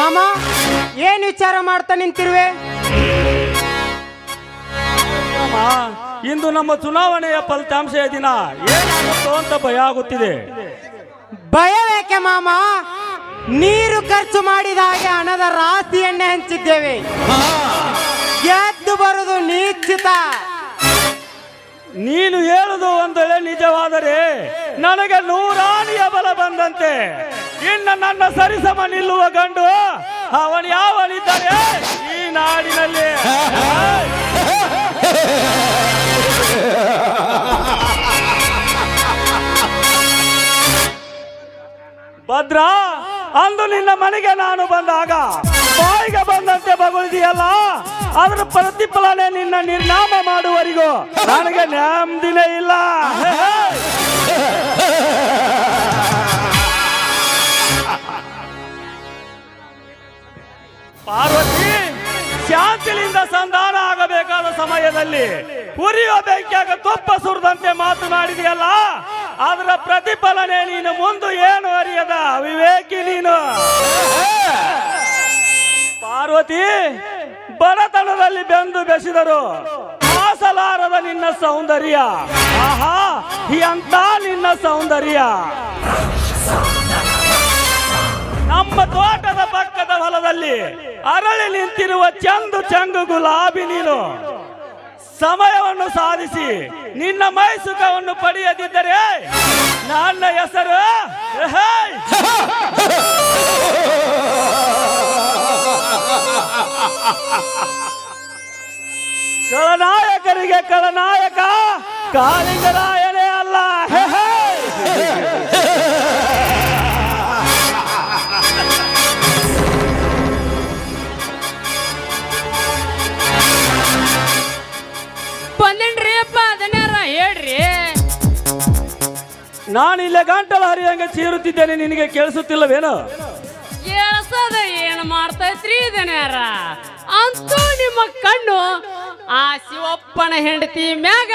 ಮಾಮ, ಏನ್ ವಿಚಾರ ಮಾಡ್ತಾ ನಿಂತಿರುವೆ? ಇಂದು ನಮ್ಮ ಚುನಾವಣೆಯ ಫಲಿತಾಂಶ ದಿನ ಏನಾಗುತ್ತೋ ಅಂತ ಭಯ ಆಗುತ್ತಿದೆ. ಭಯವೇಕೆ ಮಾಮ? ನೀರು ಖರ್ಚು ಮಾಡಿದ ಹಾಗೆ ಹಣದ ರಾಶಿಯನ್ನೇ ಹಂಚಿದ್ದೇವೆ. ಗೆದ್ದು ಬರುವುದು ನಿಶ್ಚಿತ. ನೀನು ಹೇಳುದು ಒಂದು ವೇಳೆ ನಿಜವಾದರೆ ನನಗೆ ನೂರಾಣಿಯ ಬಲ ಬಂದಂತೆ. ಇನ್ನು ನನ್ನ ಸರಿಸಮ ನಿಲ್ಲುವ ಗಂಡು ಅವನು ಯಾವನಿದ್ದಾನೆ ಈ ನಾಡಿನಲ್ಲಿ? ಭದ್ರಾ, ಅಂದು ನಿನ್ನ ಮನೆಗೆ ನಾನು ಬಂದಾಗ ಬಾಯಿಗೆ ಬಂದಂತೆ ಬಗುಳಿದೆಯಲ್ಲ, ಅದರ ಪ್ರತಿಫಲನೆ ನಿನ್ನ ನಿರ್ನಾಮ ಮಾಡುವವರೆಗೂ ನನಗೆ ನೆಮ್ಮದಿನೇ ಇಲ್ಲ. ಪಾರ್ವತಿ, ಶಾಂತಿಯಿಂದ ಸಂಧಾನ ಆಗಬೇಕಾದ ಸಮಯದಲ್ಲಿ ಉರಿಯುವ ಬೆಂಕಿಯಾಗ ತುಪ್ಪ ಸುರಿದಂತೆ ಮಾತನಾಡಿದೆಯಲ್ಲ, ಅದರ ಪ್ರತಿಫಲನೆ ನೀನು ಮುಂದೆ ಏನು ಅರಿಯದ ವಿವೇಕಿ ನೀನು. ಪಾರ್ವತಿ, ಬಡತನದಲ್ಲಿ ಬೆಂದು ಬೆಸೆದರು ಮಾಸಲಾರದ ನಿನ್ನ ಸೌಂದರ್ಯ. ಆಹಾ, ಎಂತ ನಿನ್ನ ಸೌಂದರ್ಯ! ನಮ್ಮ ತೋಟದ ಪಕ್ಕದ ಹೊಲದಲ್ಲಿ ಅರಳಿ ನಿಂತಿರುವ ಚಂದು ಚಂಗು ಗುಲಾಬಿ ನೀನು. ಸಮಯವನ್ನು ಸಾಧಿಸಿ ನಿನ್ನ ಮೈಸುಖವನ್ನು ಪಡೆಯದಿದ್ದರೆ ನನ್ನ ಹೆಸರು ಖಳನಾಯಕರಿಗೆ ಖಳನಾಯಕ ಕಾಳಿಂಗರಾಯನೇ ಅಲ್ಲ. ಬಂದೇನ್ರಿ ಅಪ್ಪ, ಅದನ್ಯಾರ ಹೇಳ್ರಿ. ನಾನಿಲ್ಲೇ ಗಂಟಲು ಹರಿಯಂಗೆ ಚೀರುತ್ತಿದ್ದೇನೆ, ನಿನಗೆ ಕೇಳಿಸುತ್ತಿಲ್ಲವೇನು? ಕೇಳಿಸದ ಏನ್ ಮಾಡ್ತೈತ್ರಿ ಇದನ್ಯಾರ? ಅಂತೂ ನಿಮ್ಮ ಕಣ್ಣು ಆ ಶಿವಪ್ಪನ ಹೆಂಡತಿ ಮ್ಯಾಗ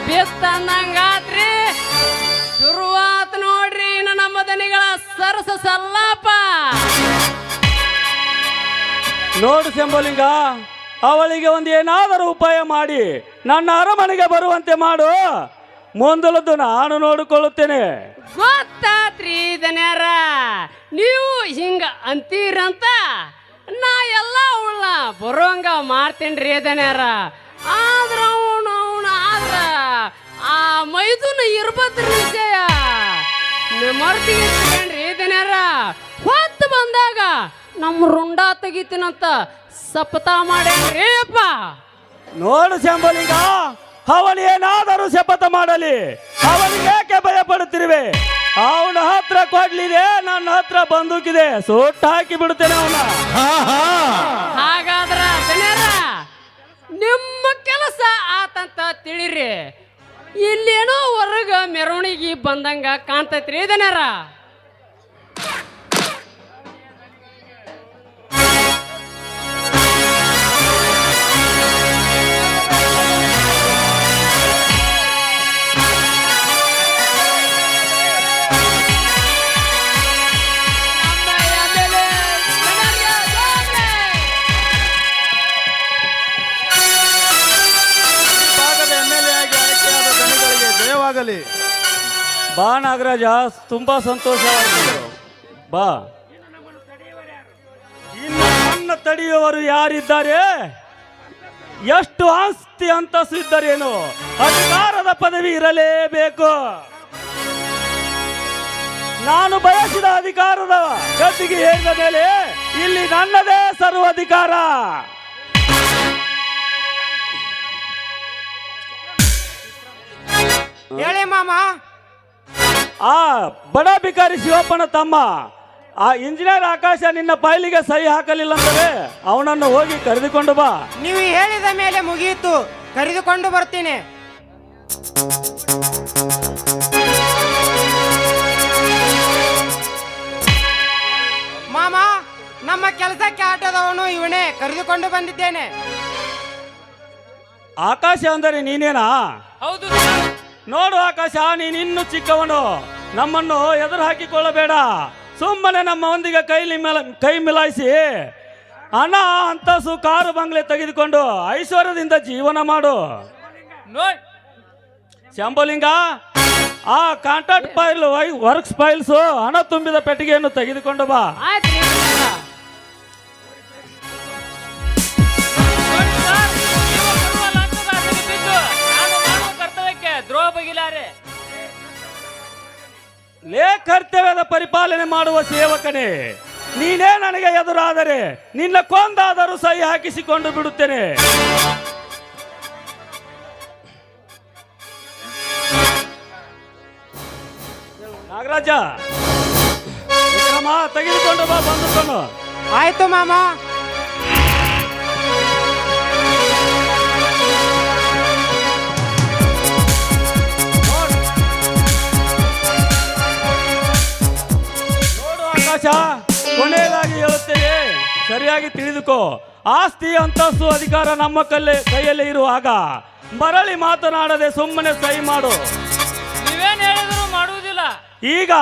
ಬಿತ್ತಂದಂಗಾತ್ರಿ. ಶುರುವಾತ್ ನೋಡ್ರಿ ಇನ್ನು ನಮ್ಮ ದನಿಗಳ ಸರಸ ಸಲ್ಲಾಪ. ನೋಡು ಶಂಭುಲಿಂಗ, ಅವಳಿಗೆ ಒಂದು ಏನಾದರೂ ಉಪಾಯ ಮಾಡಿ ನನ್ನ ಅರಮನೆಗೆ ಬರುವಂತೆ ಮಾಡು. ಮುಂದಲದ್ದು ನಾನು ನೋಡಿಕೊಳ್ಳುತ್ತೇನೆ. ಗೊತ್ತಾತ್ರಿ ದನ್ಯಾರ, ನೀವು ಹಿಂಗ ಅಂತೀರಂತ ನಾ ಎಲ್ಲ ಉಳ್ಳ ಬರೋಂಗ ಮಾಡ್ತೇನ್ರಿ ದನ್ಯಾರ. ಆದ್ರ ಆದ್ರ ಆ ಮೈದುನ ಇರ್ಬದ್ರಿ ವಿಷಯ ಮರ್ತಿಗಿರ್ತೀನ್ರಿ ದನ್ಯಾರ. ಹೊತ್ತು ಬಂದಾಗ ನಮ್ಮ ರುಂಡ ತೆಗಿತೀನಂತ ಶಪಥ ಮಾಡೇನ್ರಿ ಅಪ್ಪ. ನೋಡು ಶಂಭುಲಿಂಗ, ಅವನೇನಾದರೂ ಶಪಥ ಮಾಡಲಿ, ಅವನಿಗೆ ಏಕೆ ಭಯ ಪಡುತ್ತಿರುವೆ? ಅವನ ಹತ್ರ ಕೊಡ್ಲಿದೆ, ನನ್ನ ಹತ್ರ ಬಂದೂಕಿದೆ, ಸುಟ್ಟು ಹಾಕಿ ಬಿಡುತ್ತೇನೆ ಅವನ. ಹಾಗಾದ್ರ ದನ್ಯಾರ ನಿಮ್ಮ ಕೆಲಸ ಆತಂತ ತಿಳಿರಿ. ಇಲ್ಲೇನೋ ಹೊರಗ ಮೆರವಣಿಗೆ ಬಂದಂಗ ಕಾಣ್ತೈತ್ರಿ ದನ್ಯಾರ. ಬಾ ನಾಗರಾಜ, ತುಂಬಾ ಸಂತೋಷವಾಗಿದೆ. ಬಾ. ಇನ್ನು ನನ್ನ ತಡೆಯುವವರು ಯಾರಿದ್ದಾರೆ? ಎಷ್ಟು ಆಸ್ತಿ ಅಂತಸ್ತು ಇದ್ದರೇನು, ಅಧಿಕಾರದ ಪದವಿ ಇರಲೇಬೇಕು. ನಾನು ಬಯಸಿದ ಅಧಿಕಾರದ ಗದ್ದಿಗೆ ಏರಿದ ಮೇಲೆ ಇಲ್ಲಿ ನನ್ನದೇ ಸರ್ವಾಧಿಕಾರ. ಹೇಳಿ ಮಾಮ. ಆ ಬಡ ಬಿಕಾರಿ ಶಿವಪ್ಪನ ತಮ್ಮ ಆ ಇಂಜಿನಿಯರ್ ಆಕಾಶ ನಿನ್ನ ಫೈಲಿಗೆ ಸಹಿ ಹಾಕಲಿಲ್ಲ ಅಂದರೆ ಅವನನ್ನು ಹೋಗಿ ಕರೆದುಕೊಂಡು ಬಾ. ನೀವು ಹೇಳಿದ ಮೇಲೆ ಮುಗಿಯಿತು, ಕರೆದುಕೊಂಡು ಬರ್ತೀನಿ. ಮಾಮ, ನಮ್ಮ ಕೆಲಸಕ್ಕೆ ಆಟೋದವನು ಇವನೇ, ಕರೆದುಕೊಂಡು ಬಂದಿದ್ದೇನೆ. ಆಕಾಶ ಅಂದರೆ ನೀನೇನಾ? ಹೌದು. ನೋಡು ಆಕಾಶ, ನೀನಿನ್ನು ಚಿಕ್ಕವನು, ನಮ್ಮನ್ನು ಎದುರು ಹಾಕಿಕೊಳ್ಳಬೇಡ. ಸುಮ್ಮನೆ ನಮ್ಮ ಒಂದಿಗೆ ಕೈ ಮಿಲಾಯಿಸಿ ಹಣ ಅಂತಸು ಕಾರು ಬಂಗ್ಲೆ ತೆಗೆದುಕೊಂಡು ಐಶ್ವರ್ಯದಿಂದ ಜೀವನ ಮಾಡು. ನೋಡ್ ಶಂಭುಲಿಂಗ, ಆ ಕಾಂಟ್ರಾಕ್ಟ್ ಫೈಲ್ ವರ್ಕ್ಸ್ ಫೈಲ್ಸ್ ಹಣ ತುಂಬಿದ ಪೆಟ್ಟಿಗೆಯನ್ನು ತೆಗೆದುಕೊಂಡು ಬಾ. ಆಯ್ತು ರೀ ಗುರುಗಳ. ನೋಡಿ ಸರ್, ನೀವು ಬರುವ ಲಂಚದ ಆಸೆಗೆ ಬಿದ್ದು ನಾನು ಮಾಡುವ ಕರ್ತವ್ಯಕ್ಕೆ ದ್ರೋಹ ಬಗೆಲಾರೆ. ಕರ್ತವ್ಯದ ಪರಿಪಾಲನೆ ಮಾಡುವ ಸೇವಕನೇ, ನೀನೇ ನನಗೆ ಎದುರಾದರೆ ನಿನ್ನ ಕೊಂದಾದರೂ ಸಹಿ ಹಾಕಿಸಿಕೊಂಡು ಬಿಡುತ್ತೇನೆ. ನಾಗರಾಜ, ವಿಕ್ರಮ, ತೆಗೆದುಕೊಂಡು ಬಾ ಬಂದುಕೊಂಡು. ಆಯ್ತು ಮಾಮ. ನೋಡು ಆಕಾಶ, ಕೊನೆಯದಾಗಿ ಹೇಳುತ್ತೇನೆ, ಸರಿಯಾಗಿ ತಿಳಿದುಕೋ. ಆಸ್ತಿ ಅಂತಸ್ತು ಅಧಿಕಾರ ನಮ್ಮ ಕೈಯಲ್ಲಿ ಇರುವಾಗ ಮರಳಿ ಮಾತನಾಡದೆ ಸುಮ್ಮನೆ ಸಹಿ ಮಾಡು. ನೀವೇನ್ ಹೇಳಿದ್ರು ಮಾಡುವುದಿಲ್ಲ. ಈಗ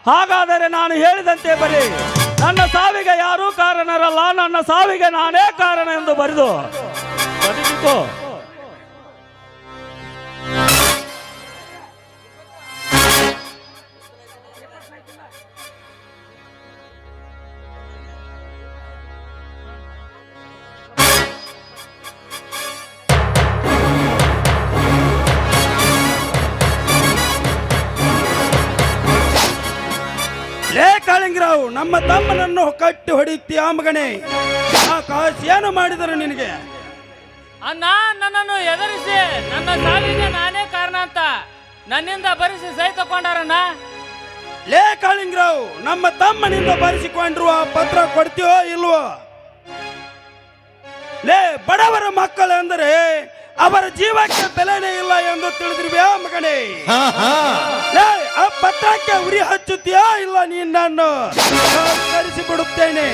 ಹಾಗಾದರೆ ನಾನು ಹೇಳಿದಂತೆ ಬರೀ. ನನ್ನ ಸಾವಿಗೆ ಯಾರೂ ಕಾರಣರಲ್ಲ, ನನ್ನ ಸಾವಿಗೆ ನಾನೇ ಕಾರಣ ಎಂದು ಬರೆದು ಬದುಕಿಕೋ. ಕಾಳಿಂಗರಾವ್, ನಮ್ಮ ತಮ್ಮನನ್ನು ಕಟ್ಟಿ ಹೊಡಿತೀಯ ಮಗನೇ. ಆ ಕಾಸು ಏನು ಮಾಡಿದರು ನಿನಗೆ? ಅಣ್ಣ ನನ್ನನ್ನು ಎದುರಿಸಿ ನನ್ನ ಸಾವಿಗೆ ನಾನೇ ಕಾರಣ ಅಂತ ನನ್ನಿಂದ ಬರಿಸಿ ಸಹಿ ತಕೊಂಡಾರಣ್ಣ. ಕಾಳಿಂಗರಾವ್, ನಮ್ಮ ತಮ್ಮನಿಂದ ಬರೆಸಿಕೊಂಡಿರುವ ಪತ್ರ ಕೊಡ್ತೀಯೋ ಇಲ್ವೋ? ಬಡವರ ಮಕ್ಕಳು ಅಂದರೆ ಅವರ ಜೀವಕ್ಕೆ ಬೆಲೆನೇ ಇಲ್ಲ ಎಂದು ತಿಳಿದಿರುವ್ಯಾ ಮಗನೇ? ಆ ಪತ್ರಕ್ಕೆ ಉರಿ ಹಚ್ಚುತ್ತೀಯಾ ಇಲ್ಲ ನಿನ್ನನ್ನು ಕರೆಸಿಬಿಡುತ್ತೇನೆ.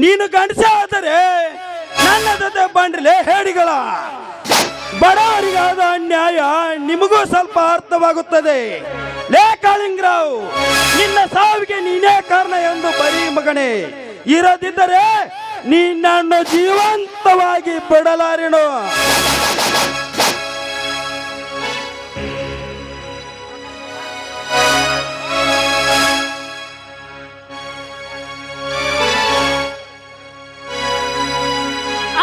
ನೀನು ಗಂಡಸ ಆದರೆ ನನ್ನ ಜೊತೆ ಬಂಡ್ರಲೇ ಹೇಡಿಗಳ. ಬಡವರಿಗಾದ ಅನ್ಯಾಯ ನಿಮಗೂ ಸ್ವಲ್ಪ ಅರ್ಥವಾಗುತ್ತದೆ. ಕಾಳಿಂಗರಾವ್, ನಿನ್ನ ಸಾವಿಗೆ ನೀನೇ ಕಾರಣ ಎಂದು ಬರೀ ಮಗನೇ. ಇರದಿದ್ದರೆ ನಿನ್ನನ್ನು ಜೀವಂತವಾಗಿ ಬಿಡಲಾರೆನು.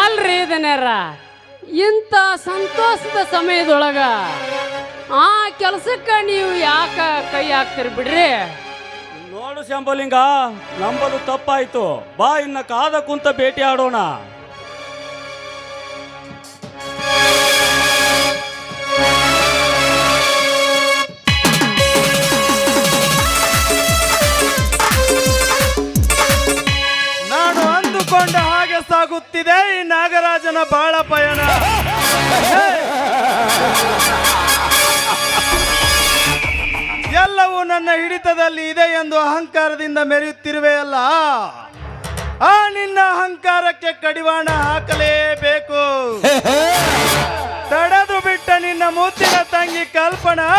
ಅಲ್ರಿ ಇದನ್ಯಾರ ಇಂಥ ಸಂತೋಷದ ಸಮಯದೊಳಗ ಆ ಕೆಲಸಕ್ಕೆ ನೀವು ಯಾಕ ಕೈ ಹಾಕ್ತಿರಿ ಬಿಡ್ರಿ. ನೋಡು ಶಂಭುಲಿಂಗ, ನಂಬದು ತಪ್ಪಾಯ್ತು. ಬಾ, ಇನ್ನ ಕಾದ ಕುಂತ ಭೇಟಿ ಆಡೋಣ. ನಾನು ಅಂದುಕೊಂಡ ಹಾಗೆ ಸಾಗುತ್ತಿದೆ ಈ ನಾಗರಾಜನ ಬಾಳ ಪಯಣ. ಎಲ್ಲವೂ ನನ್ನ ಹಿಡಿತದಲ್ಲಿ ಇದೆ ಎಂದು ಅಹಂಕಾರದಿಂದ ಮೆರೆಯುತ್ತಿರುವೆಯಲ್ಲ. ಆ ನಿನ್ನ ಅಹಂಕಾರಕ್ಕೆ ಕಡಿವಾಣ ಹಾಕಲೇಬೇಕು. ತಡೆದು ಬಿಟ್ಟ ನಿನ್ನ ಮುತ್ತಿನ ತಂಗಿ ಕಲ್ಪನಾ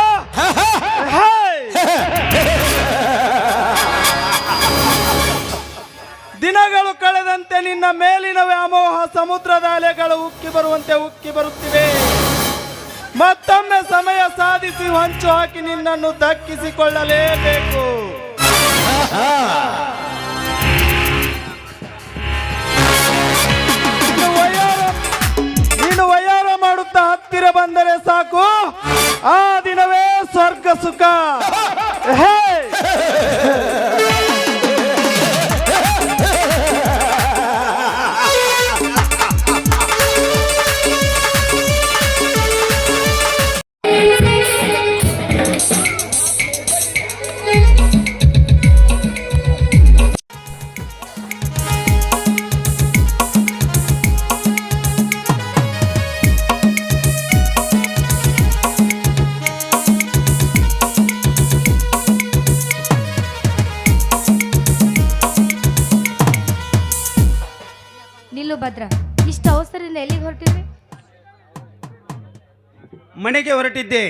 ದಿನಗಳು ಕಳೆದಂತೆ ನಿನ್ನ ಮೇಲಿನ ವ್ಯಾಮೋಹ ಸಮುದ್ರದ ಅಲೆಗಳು ಉಕ್ಕಿ ಬರುತ್ತಿವೆ. ಮತ್ತೊಮ್ಮೆ ಸಮಯ ಸಾಧಿಸಿ ಹೊಂಚು ಹಾಕಿ ನಿನ್ನನ್ನು ದಕ್ಕಿಸಿಕೊಳ್ಳಲೇಬೇಕು. ನೀನು ವಯ್ಯಾರ ಮಾಡುತ್ತಾ ಹತ್ತಿರ ಬಂದರೆ ಸಾಕು, ಆ ದಿನವೇ ಸ್ವರ್ಗ ಸುಖ. ನಿಲ್ಲು ಭದ್ರ, ಇಷ್ಟು ಅವಸರದಿಂದ ಎಲ್ಲಿಗೆ ಹೊರಟಿದ್ರಿ? ಮನೆಗೆ ಹೊರಟಿದ್ದೆ.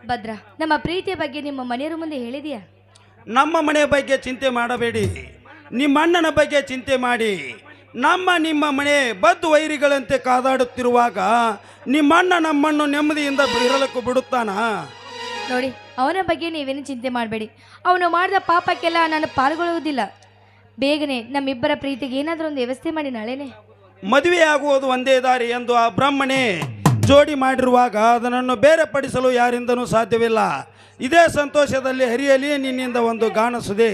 ಭದ್ರ, ನಮ್ಮ ಪ್ರೀತಿಯ ಬಗ್ಗೆ ನಿಮ್ಮ ಮನೆಯವರ ಮುಂದೆ ಹೇಳಿದೆಯಾ? ನಮ್ಮ ಮನೆ ಬಗ್ಗೆ ಚಿಂತೆ ಮಾಡಬೇಡಿ, ನಿಮ್ಮ ಅಣ್ಣನ ಬಗ್ಗೆ ಚಿಂತೆ ಮಾಡಿ. ನಿಮ್ಮ ಮನೆ ಬದ್ದು ವೈರಿಗಳಂತೆ ಕಾದಾಡುತ್ತಿರುವಾಗ ನಿಮ್ಮ ಅಣ್ಣ ನಮ್ಮನ್ನು ನೆಮ್ಮದಿಯಿಂದ ಇರಲಕ್ಕೂ ಬಿಡುತ್ತಾನ? ನೋಡಿ, ಅವನ ಬಗ್ಗೆ ನೀವೇನು ಚಿಂತೆ ಮಾಡಬೇಡಿ. ಅವನು ಮಾಡಿದ ಪಾಪಕ್ಕೆಲ್ಲ ನಾನು ಪಾಲ್ಗೊಳ್ಳುವುದಿಲ್ಲ. ಬೇಗನೆ ನಮ್ಮಿಬ್ಬರ ಪ್ರೀತಿಗೆ ಏನಾದರೂ ಒಂದು ವ್ಯವಸ್ಥೆ ಮಾಡಿ ನಾಳೆನೆ ಮದುವೆಯಾಗುವುದು ಒಂದೇ ದಾರಿ ಎಂದು ಆ ಬ್ರಹ್ಮನೇ ಜೋಡಿ ಮಾಡಿರುವಾಗ ಅದನ್ನು ಬೇರೆ ಪಡಿಸಲು ಯಾರಿಂದನೂ ಸಾಧ್ಯವಿಲ್ಲ. ಇದೇ ಸಂತೋಷದಲ್ಲಿ ಹರಿಯಲಿ ನಿನ್ನಿಂದ ಒಂದು ಗಾನಸುದೆ.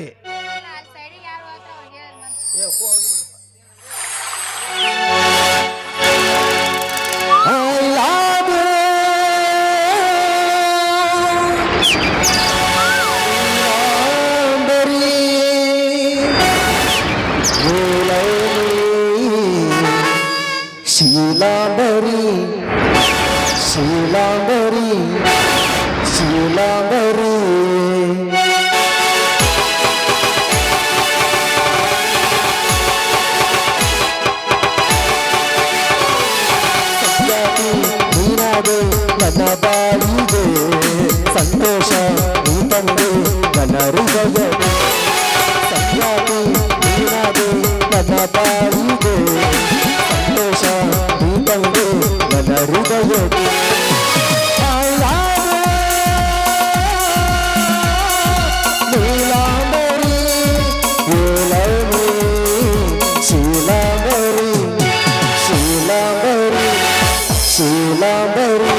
ಶೀಲಾಂಬರಿ ಶೀಲಾಂಬರಿ ಶೀಲಾಂಬರಿ ನೀನಾದೆ ನನ್ನ ಬಾಳಿಗೆ ಸಂತೋಷ ನೀ ತಂದೆ ನನ್ನ ಹೃದಯಕ್ಕೆ. ಸಂಗಾತಿ ನೀನಾದೆ ನನ್ನ ಬಾಳಿಗೆ ಸಂತೋಷ ನೀ ತಂದೆ ನನ್ನ ಹೃದಯಕ್ಕೆ. ನೀಲಾಂಬರಿ ಶೀಲಾಂಬರಿ ಶೀಲಾಂಬರಿ ಶೀಲಾಂಬರಿ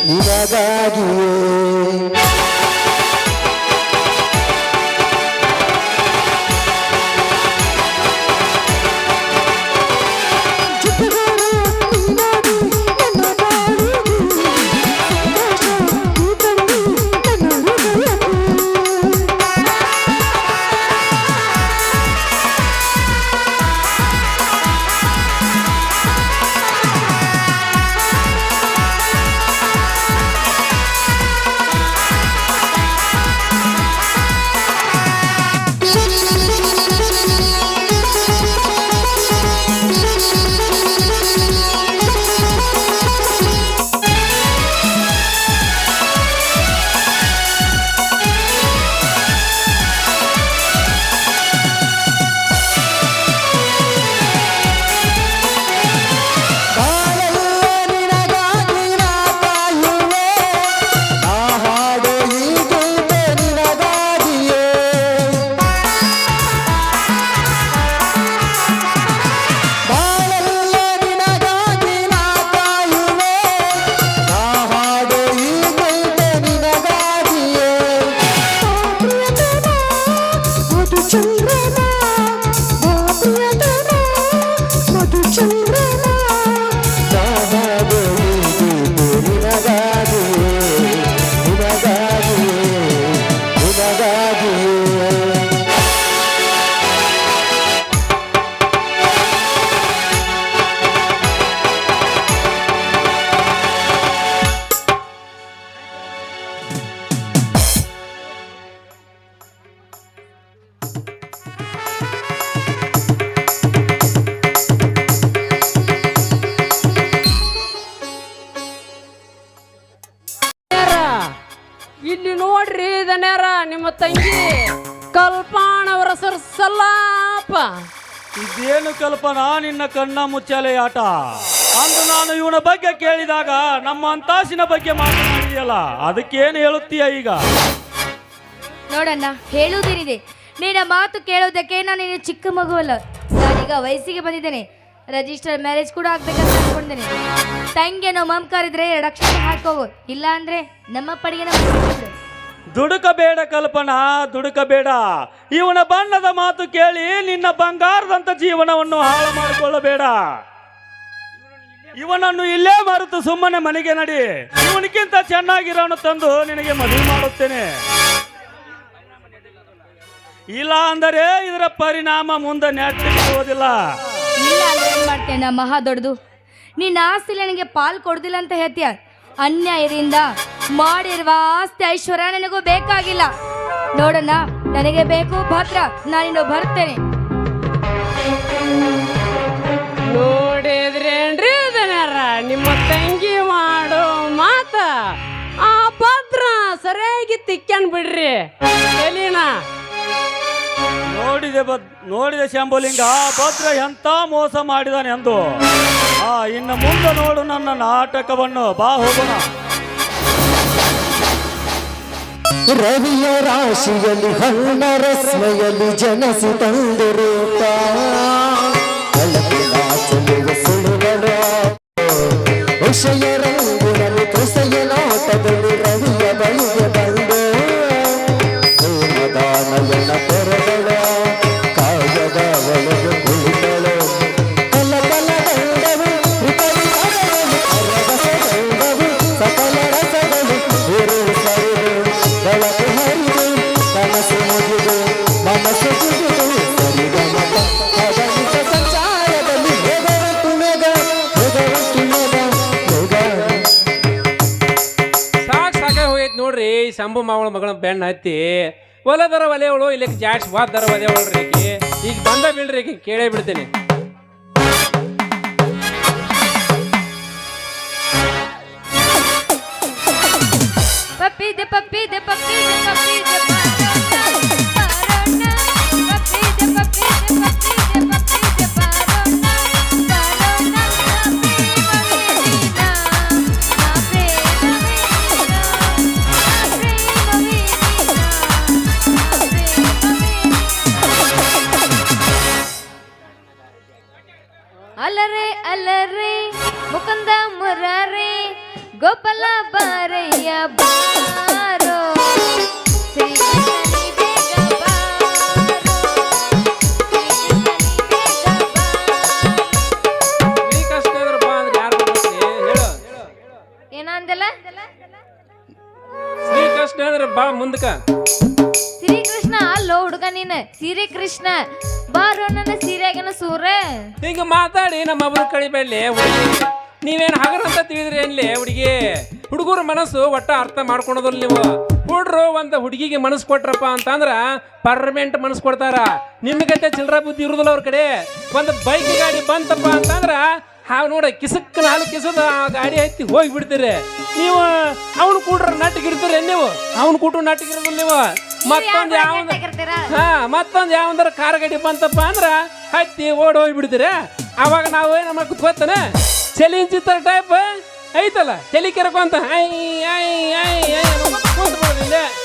ನಿನಗಾಗಿಯೇ ಇಲ್ಲಿ ನೋಡ್ರಿ ದನ್ಯಾರ ನಿಮ್ಮ ತಂಗಿ ಕಲ್ಪಾಣವರ ಸರ್ಸಲಾಪ. ಇದೇನು ಕಲ್ಪನಾ ನಿನ್ನ ಕಣ್ಣ ಮುಚ್ಚಾಲೆ ಆಟ. ಅಂದು ನಾನು ಇವನ ಬಗ್ಗೆ ಕೇಳಿದಾಗ ನಮ್ಮ ಅಂತಾಸಿನ ಬಗ್ಗೆ ಮಾತನಾಡಿದೆಯಲ್ಲ, ಅದಕ್ಕೇನು ಹೇಳುತ್ತೀಯ ಈಗ? ನೋಡಣ್ಣ, ಹೇಳುವುದೇನಿದೆ, ನಿನ್ನ ಮಾತು ಕೇಳೋದಕ್ಕೆ ನಾನು ಇನ್ನು ಚಿಕ್ಕ ಮಗು ಅಲ್ಲ. ನಾನೀಗ ವಯಸ್ಸಿಗೆ ಬಂದಿದ್ದೇನೆ. ರಿಜಿಸ್ಟರ್ ಮ್ಯಾರೇಜ್ ಕೂಡ ಆಗ್ಬೇಕಂತ ಅನ್ಕೊಂಡಿದ್ದೇನೆ. ತಂಗಿಯನ್ನು ಮಮಕಾರಿದ್ರೆ 2 ಅಕ್ಷರ ಹಾಕೋಗು, ಇಲ್ಲ ಅಂದ್ರೆ ನಮ್ಮ ಪಡಿಗೆ ನಮ್ಮ ದುಡುಕಬೇಡ ಕಲ್ಪನಾ, ದುಡುಕಬೇಡ. ಇವನ ಬಣ್ಣದ ಮಾತು ಕೇಳಿ ನಿನ್ನ ಬಂಗಾರದಂತ ಜೀವನವನ್ನು ಹಾಳು ಮಾಡಿಕೊಳ್ಳಬೇಡ. ಇವನನ್ನು ಇಲ್ಲೇ ಮರೆತು ಸುಮ್ಮನೆ ಮನೆಗೆ ನಡಿ. ಇವನಿಗಿಂತ ಚೆನ್ನಾಗಿರೋನು ತಂದು ನಿನಗೆ ಮದುವೆ ಮಾಡುತ್ತೇನೆ. ಇಲ್ಲ ಅಂದರೆ ಇದರ ಪರಿಣಾಮ ಮುಂದೆ ನೆಟ್ಟಿರುವುದಿಲ್ಲ. ಇಲ್ಲ ಅಂದ್ರೆ ಏನ್ ಮಾಡ್ತೇನೆ? ಮಹಾ ದೊಡ್ಡದು ನಿನ್ನ ಆಸ್ತಿ ನನಗೆ ಪಾಲ್ ಕೊಡುದಿಲ್ಲ ಅಂತ ಹೇಳ್ತೀಯ. ಅನ್ಯಾಯದಿಂದ ಮಾಡಿರುವ ಆಸ್ತಿ ಐಶ್ವರ್ಯ ನನಗೂ ಬೇಕಾಗಿಲ್ಲ. ನೋಡಣ್ಣ, ನನಗೆ ಬೇಕು ಭದ್ರ. ನಾನಿನ್ನು ಬರ್ತೇನೆ. ನೋಡಿದ್ರೇನ್ರಿ ದನ್ಯಾರ ನಿಮ್ಮ ತಂಗಿ ಮಾಡೋ ಮಾತ? ಆ ಭದ್ರ ಸರಿಯಾಗಿ ತಿಕ್ಕನ್ ಬಿಡ್ರಿ ಎಲಿನ. ನೋಡಿದೆ ಶಂಭುಲಿಂಗ, ಭದ್ರ ಎಂತ ಮೋಸ ಮಾಡಿದಾನೆ ಎಂದು. ಇನ್ನು ಮುಂದೆ ನೋಡು ನನ್ನ ನಾಟಕವನ್ನು. ಬಾ ಹೋಗೋಣ. ರವಿಯ ರಾಶಿಯಲ್ಲಿ ಹಣ್ಣ ರಸ್ಮೆಯಲ್ಲಿ ಜನಸಿ ತಂದು ರೂಪ ಬೆಳಕಿನ ಚೆಲುವ ಸುಳುವಳ ವಿಷಯ ರಂಗುನಲ್ಲಿ ಕೃಷಿಯ ನೋಟದಲ್ಲಿ ರವಿಯ ಬಳಿಗೆ ಬಂದು ಪ್ರೇಮದಾನಯನ ತೆರೆದಳ ಕಾಗದ ಒಳಗೆ ಕುಳಿತಳು ಕಲ ಕಲ ಗಂಡವು ಗಂಡವು ಸಕಲ ರಸಗಳು ಇರು ಸರಿದು ಬೆಳಕು ಹರಿದು ಕನಸು ಮುಗಿದು ಮನಸ್ಸು ಜಿಗಿದು ಸರಿಗಮಪ ಅಗಣಿತ ಸಂಚಾರದಲ್ಲಿ ಹೆದರುತ್ತು ಮೇಘ ಹೆದರುತ್ತು ಮೇಘ ಸಾಕಾಗಿ ಹೋಗೈತಿ ನೋಡ್ರಿ. ಶಂಭು ಮಾವಳ ಮಗಳ ಬೆಣ್ಣ ಹತ್ತಿ ಒಲದರ ಒಲೆಯವಳು ಇಲ್ಲಿ ಜಾಡ್ಸ್ ವಾದರ ಒಲೆಯವಳ್ರಿ. ಈಗ ಬಂದ ಬಿಡ್ರಿ, ಕೇಳೇ ಬಿಡ್ತೇನೆ. ಪಪ್ಪಿದೆ ಪಪ್ಪಿದೆ ಪಪ್ಪಿದೆ ಪಪ್ಪಿದೆ ಪಾರೋಣ ಪಪ್ಪಿದೆ ಪಪ್ಪಿದೆ ಪಪ್ಪಿದೆ ಪಪ್ಪಿದೆ ಪಾರೋಣ ಪಾರೋಣ ಅಲರೆ ಅಲರೆ ಮುಕುಂದ ಮುರಾರೆ ಗೋಪಾಲ ಬಾರಯ್ಯ ಬಾರೋ ಶ್ರೀಕೃಷ್ಣನಿ ಬೇಗ ಬಾರೋ ಶ್ರೀಕೃಷ್ಣನಿ ಬೇಗ ಬಾರೋ. ಈ ಕಷ್ಟ ಇದ್ರ ಬಾ ಅಂದ್ರೆ ಯಾರು ಬರ್ತೀರಿ ಹೇಳು. ಏನಂದಲ್ಲ? ಶ್ರೀಕೃಷ್ಣ ಅಂದ್ರೆ ಬಾ ಮುಂದಕ. ಶ್ರೀಕೃಷ್ಣ ಅಲ್ಲೋ ಹುಡುಗ ನೀನು, ಶ್ರೀಕೃಷ್ಣ ಬಾರೋ ನನ್ನ ಸೀರೆಗನ ಸೂರ. ಹಿಂಗ ಮಾತಾಡಿ ನಮ್ಮ ಒಬ್ಬರು ಕಳಿಬೇಡ್ಲಿ ಹುಡುಗಿ. ನೀವೇನು ಹಗರ ಅಂತ ತಿಳಿದ್ರಿ ಏನ್ಲಿ ಹುಡುಗಿ? ಹುಡುಗರ ಮನಸ್ಸು ಒಟ್ಟ ಅರ್ಥ ಮಾಡ್ಕೊಳೋದಿಲ್ಲ ನೀವು. ಹುಡ್ರು ಒಂದು ಹುಡುಗಿಗೆ ಮನಸ್ಸು ಕೊಟ್ರಪ್ಪ ಅಂತಂದ್ರ ಪರ್ಮನೆಂಟ್ ಮನಸ್ಸು ಕೊಡ್ತಾರ. ನಿಮ್ಗಂತೆ ಚಿಲ್ಲರ ಬುದ್ಧಿ ಇರುದಿಲ್ಲ ಅವ್ರ ಕಡೆ. ಒಂದು ಬೈಕ್ ಗಾಡಿ ಬಂತಪ್ಪ ಅಂತಂದ್ರ ನೋಡ ಕಿಸಕ್ಕನ ಹಾಲು ಕಿಸದ ಆ ಗಾಡಿ ಹತ್ತಿ ಹೋಗಿ ಬಿಡ್ತೀರಿ ನೀವು. ಅವನು ಕೂಡ್ರ ನಟ್ಟಿಗಿರ್ತೀರಿ ನೀವು, ಅವನು ಕೂಟ್ರು ನಟ್ಟಿಗಿರೋದಿಲ್ಲ ನೀವು. ಮತ್ತೊಂದು ಯಾವಂದ್ರ ಕಾರ್ ಗಾಡಿ ಬಂತಪ್ಪ ಅಂದ್ರ ಹತ್ತಿ ಓಡ್ ಹೋಗಿ ಬಿಡ್ತೀರ. ಅವಾಗ ನಾವು ಏನ್ ಮಾಡ್ಕೊತ ಗೊತ್ತಾನೆ, ಚಲಿನ ಚಿತ್ರ ಟೈಪ್ ಐತಲ್ಲ, ಚಲಿ ಕೆರಕೊಂತ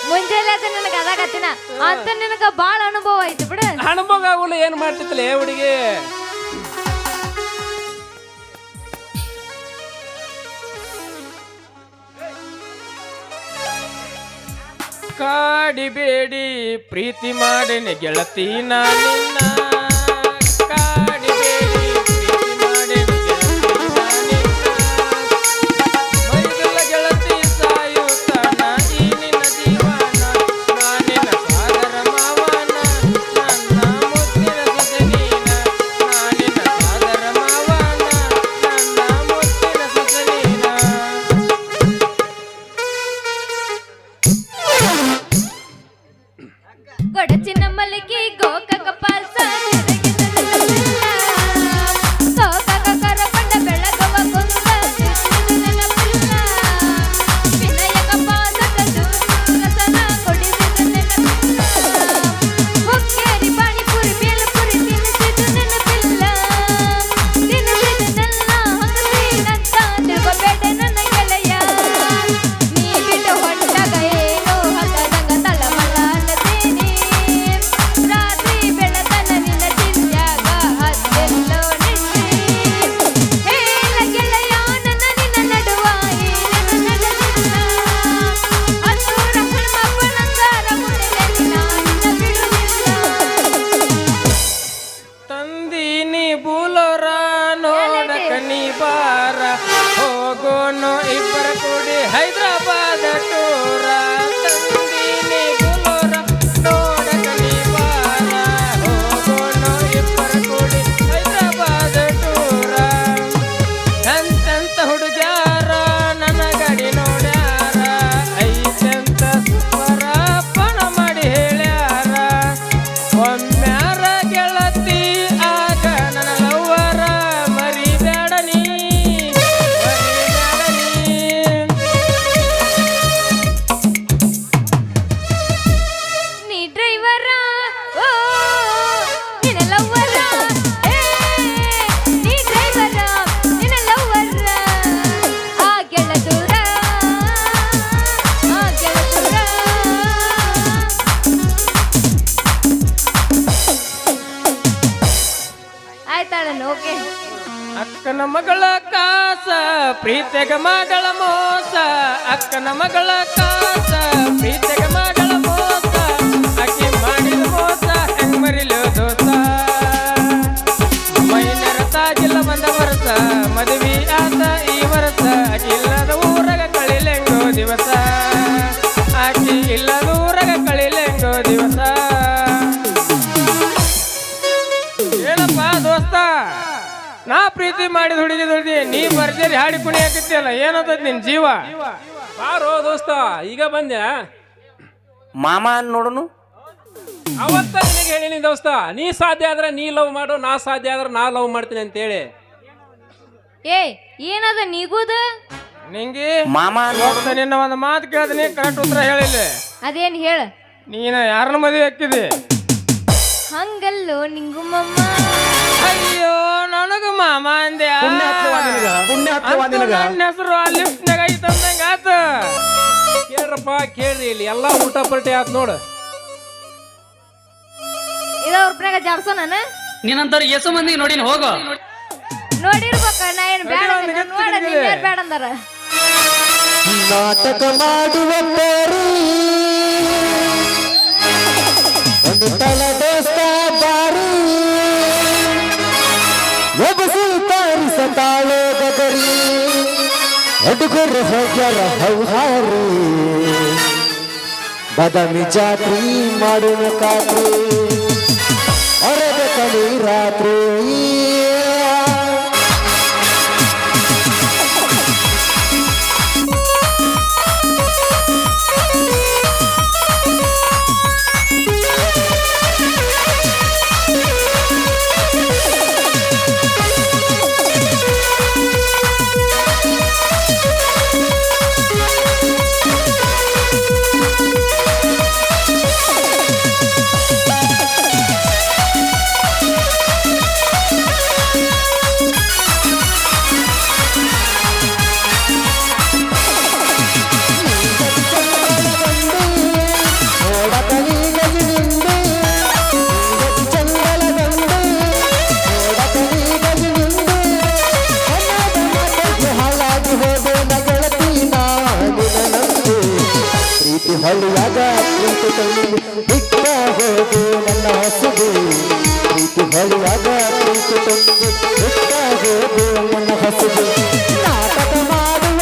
ಮುಂಜಾನೆ ನನಗೆ ಅದಾಗತ್ತಿನ ಅಂತ ನಿನಗ ಬಾಳ ಅನುಭವ ಐತಿ ಬಿಡ. ಅನುಭವ ಆಗುಲ್ಲ ಏನ್ ಮಾಡ್ತಿತ್ತಲೇ ಹುಡುಗಿ? ಕಾಡಿಬೇಡಿ ಪ್ರೀತಿ ಮಾಡೇನೆ ಗೆಳತಿ ನಿನ್ನ, ಕಾಡಿಬೇಡಿ ಪ್ರೀತಿ ಮಾಡೇನೆ ಗೆಳತಿ ನಿನ್ನ, ಮೈದುಲ್ಲ ಗೆಳತಿ ಸಾಯುತ್ತಾನ ಈ ನಿನ್ನ ಜೀವನ, ನಾನಿನ ಸಾಗರ ಮಾವನ ನನ್ನ ಮುತ್ತಿನ ಸೊಸೆ ನೀನ, ನಾನಿನ ಸಾಗರ ಮಾವನ ನನ್ನ ಮುತ್ತಿನ ಸೊಸೆ ನೀನ. ಕೊಡಚಿನ ಮಲ್ಲಿಗೆ ಗೋಕಾಕ ಪಾಲ್ಸ ಗೋಕಾಕ ಕರಕೊಂಡ ಬೆಳಗವ ಕುಂದ ವಿನಯಕ ಪಾದದ ಹೈದರಾಬಾದ್ ಟೂರ ತಂದೀನಿ ಬುಲೋರ ನೋಡಕ ನೀ ಬಾರ ಹೋಗೋಣ ಇಬ್ಬರ ಕೂಡಿ ಹೈದರಾಬಾದ್ ಟೂರ ಎಂತೆಂತ ಹುಡುಗ್ಯಾರ ನನ್ನ ಗಾಡಿ ನೋಡ್ಯಾರ ಐತೆಂತ ಸುವರ ಪಣ ಮಾಡಿ ಹೇಳ್ಯಾರ ಒಮ್ಮ್ಯಾರ ಗೆಳತಿ ಆಗ ನನ್ನ ಲವ್ವರ ಮರಿಬೇಡ ನೀ ನೀ ಡ್ರೈವರ ಓ ನಿನ್ನ ಲವ್ವರ ನೀ ಡ್ರೈವರ ನಿನ್ನ ಲವ್ವರ ಆ ಗೆಳದೂರ ಆ ಗೆಳದೂರ ಆಯ್ತಾಳನ್ನು ಓಕೆ ಅಕ್ಕನ ಮಗಳ ಕಾಸ ಪ್ರೀತಿಗ ಮಗಳ ಮೋಸ ಅಕ್ಕನ ಮಗಳ ಕಾಸ ಪ್ರೀತಿಗ ಮಗಳ ಮೋಸ ಅಕ್ಕಿ ಮಾಡಿದ ಮೋಸ ಹೆಂಗ್ ಮರಿಲು ದೋಸ ಮೈನರ ತಾಗಿಲ್ಲ ಬಂದ ವರ್ಷ ಮದುವೆ ಆತ ಈ ವರ್ಷ ಅಕ್ಕಿ ಇಲ್ಲದ ಊರಾಗ ಕಳಿಲೆಂಗೋ ದಿವಸ ಅಕ್ಕಿ ಇಲ್ಲದ ಊರಾಗ ಕಳಿಲೆಂಗೋ ದಿವಸ ಏನಪ್ಪ ದೋಸ್ತ ನಾ ಪ್ರೀತಿ ಮಾಡಿದ ಹುಡುಗಿ ನೀ ಬರ್ಜರಿ ಹಾಡಿ ಕುಣಿ ಹಾಕಿತ್ತಿಯಲ್ಲ ಏನಂತ ನಿನ್ ಜೀವ ಬಾರೋ ದೋಸ್ತ ಈಗ ಬಂದ್ಯಾ ಮಾಮ ನೋಡೋನು ಅವತ್ತ ನಿನಗೆ ಹೇಳಿನಿ ದೋಸ್ತ ನೀ ಸಾಧ್ಯ ಆದ್ರೆ ನೀ ಲವ್ ಮಾಡು ನಾ ಸಾಧ್ಯ ಆದ್ರೆ ನಾ ಲವ್ ಮಾಡ್ತೀನಿ ಅಂತೇಳಿ ಏ ಏನದ ನೀಗುದ ನಿಂಗೆ ಮಾಮ ದೋಸ್ತ ನಿನ್ನ ಒಂದು ಮಾತು ಕೇಳಿದ್ನಿ ಕರೆಕ್ಟ್ ಉತ್ತರ ಹೇಳಿಲ್ಲ ಅದೇನ್ ಹೇಳ ನೀನ ಯಾರನ್ನ ಮದುವೆ ಹಾಕಿದಿ ಹಂಗಲ್ಲೋ ನಿಂಗು ಮಮ್ಮ ಅಯ್ಯೋ ನನಗ ಮಾಮ ಅಂದೆ ನನ್ನ ಹೆಸರು ಆ ಲಿಫ್ಟ್ನಾಗ ಐತಂದಂಗ ಆತ ಕೇಳ್ರಪ್ಪ ಕೇಳ್ರಿ ಇಲ್ಲಿ ಎಲ್ಲಾ ಉಲ್ಟಾ ಪಲ್ಟಿ ಆತ್ ನೋಡು ಇದ ಉರ್ಪ್ನಾಗ ಜಾಡ್ಸೋ ನಾನು ನೀನಂತರ ಎಸು ಮಂದಿ ನೋಡಿನ ಹೋಗೋ ನೋಡಿರ್ಬೇಕ ನಾ ಏನ್ ಬೇಡ ಅಂದೆ, ನೋಡ ನೀನ್ ಬೇಡ ಅಂದಾರ ನಾಟಕ ಮಾಡುವ ಪೋರಿ ಒಂದು ತಲ ದೋಸ್ತ ಬಾರಿ ಎಬಸಿ ತಾರಿಸತಾಳೋ ಗಗರಿ ಹುಡುಗರು ಹೋಗ್ಯಾರ ಹೌಹಾರಿ ಬದಾಮಿ ಜಾತ್ರಿ ಮಾಡುವ ಖಾತ್ರಿ ಹೊರಗ ಕಳಿ ರಾತ್ರಿ ಹಳ್ಳಿಯಾಗ ಪ್ರೀತಿ ತಂದು ಬಿಟ್ಟ ಹೋಗು ನನ್ನ ಹಸುಗು ಪ್ರೀತಿ ಹಳ್ಳಿಯಾಗ ಪ್ರೀತಿ ತಂದು ಬಿಟ್ಟ ಹೋಗು ನನ್ನ ಹಸುಗು ನಾಟಕ ಮಾಡುವ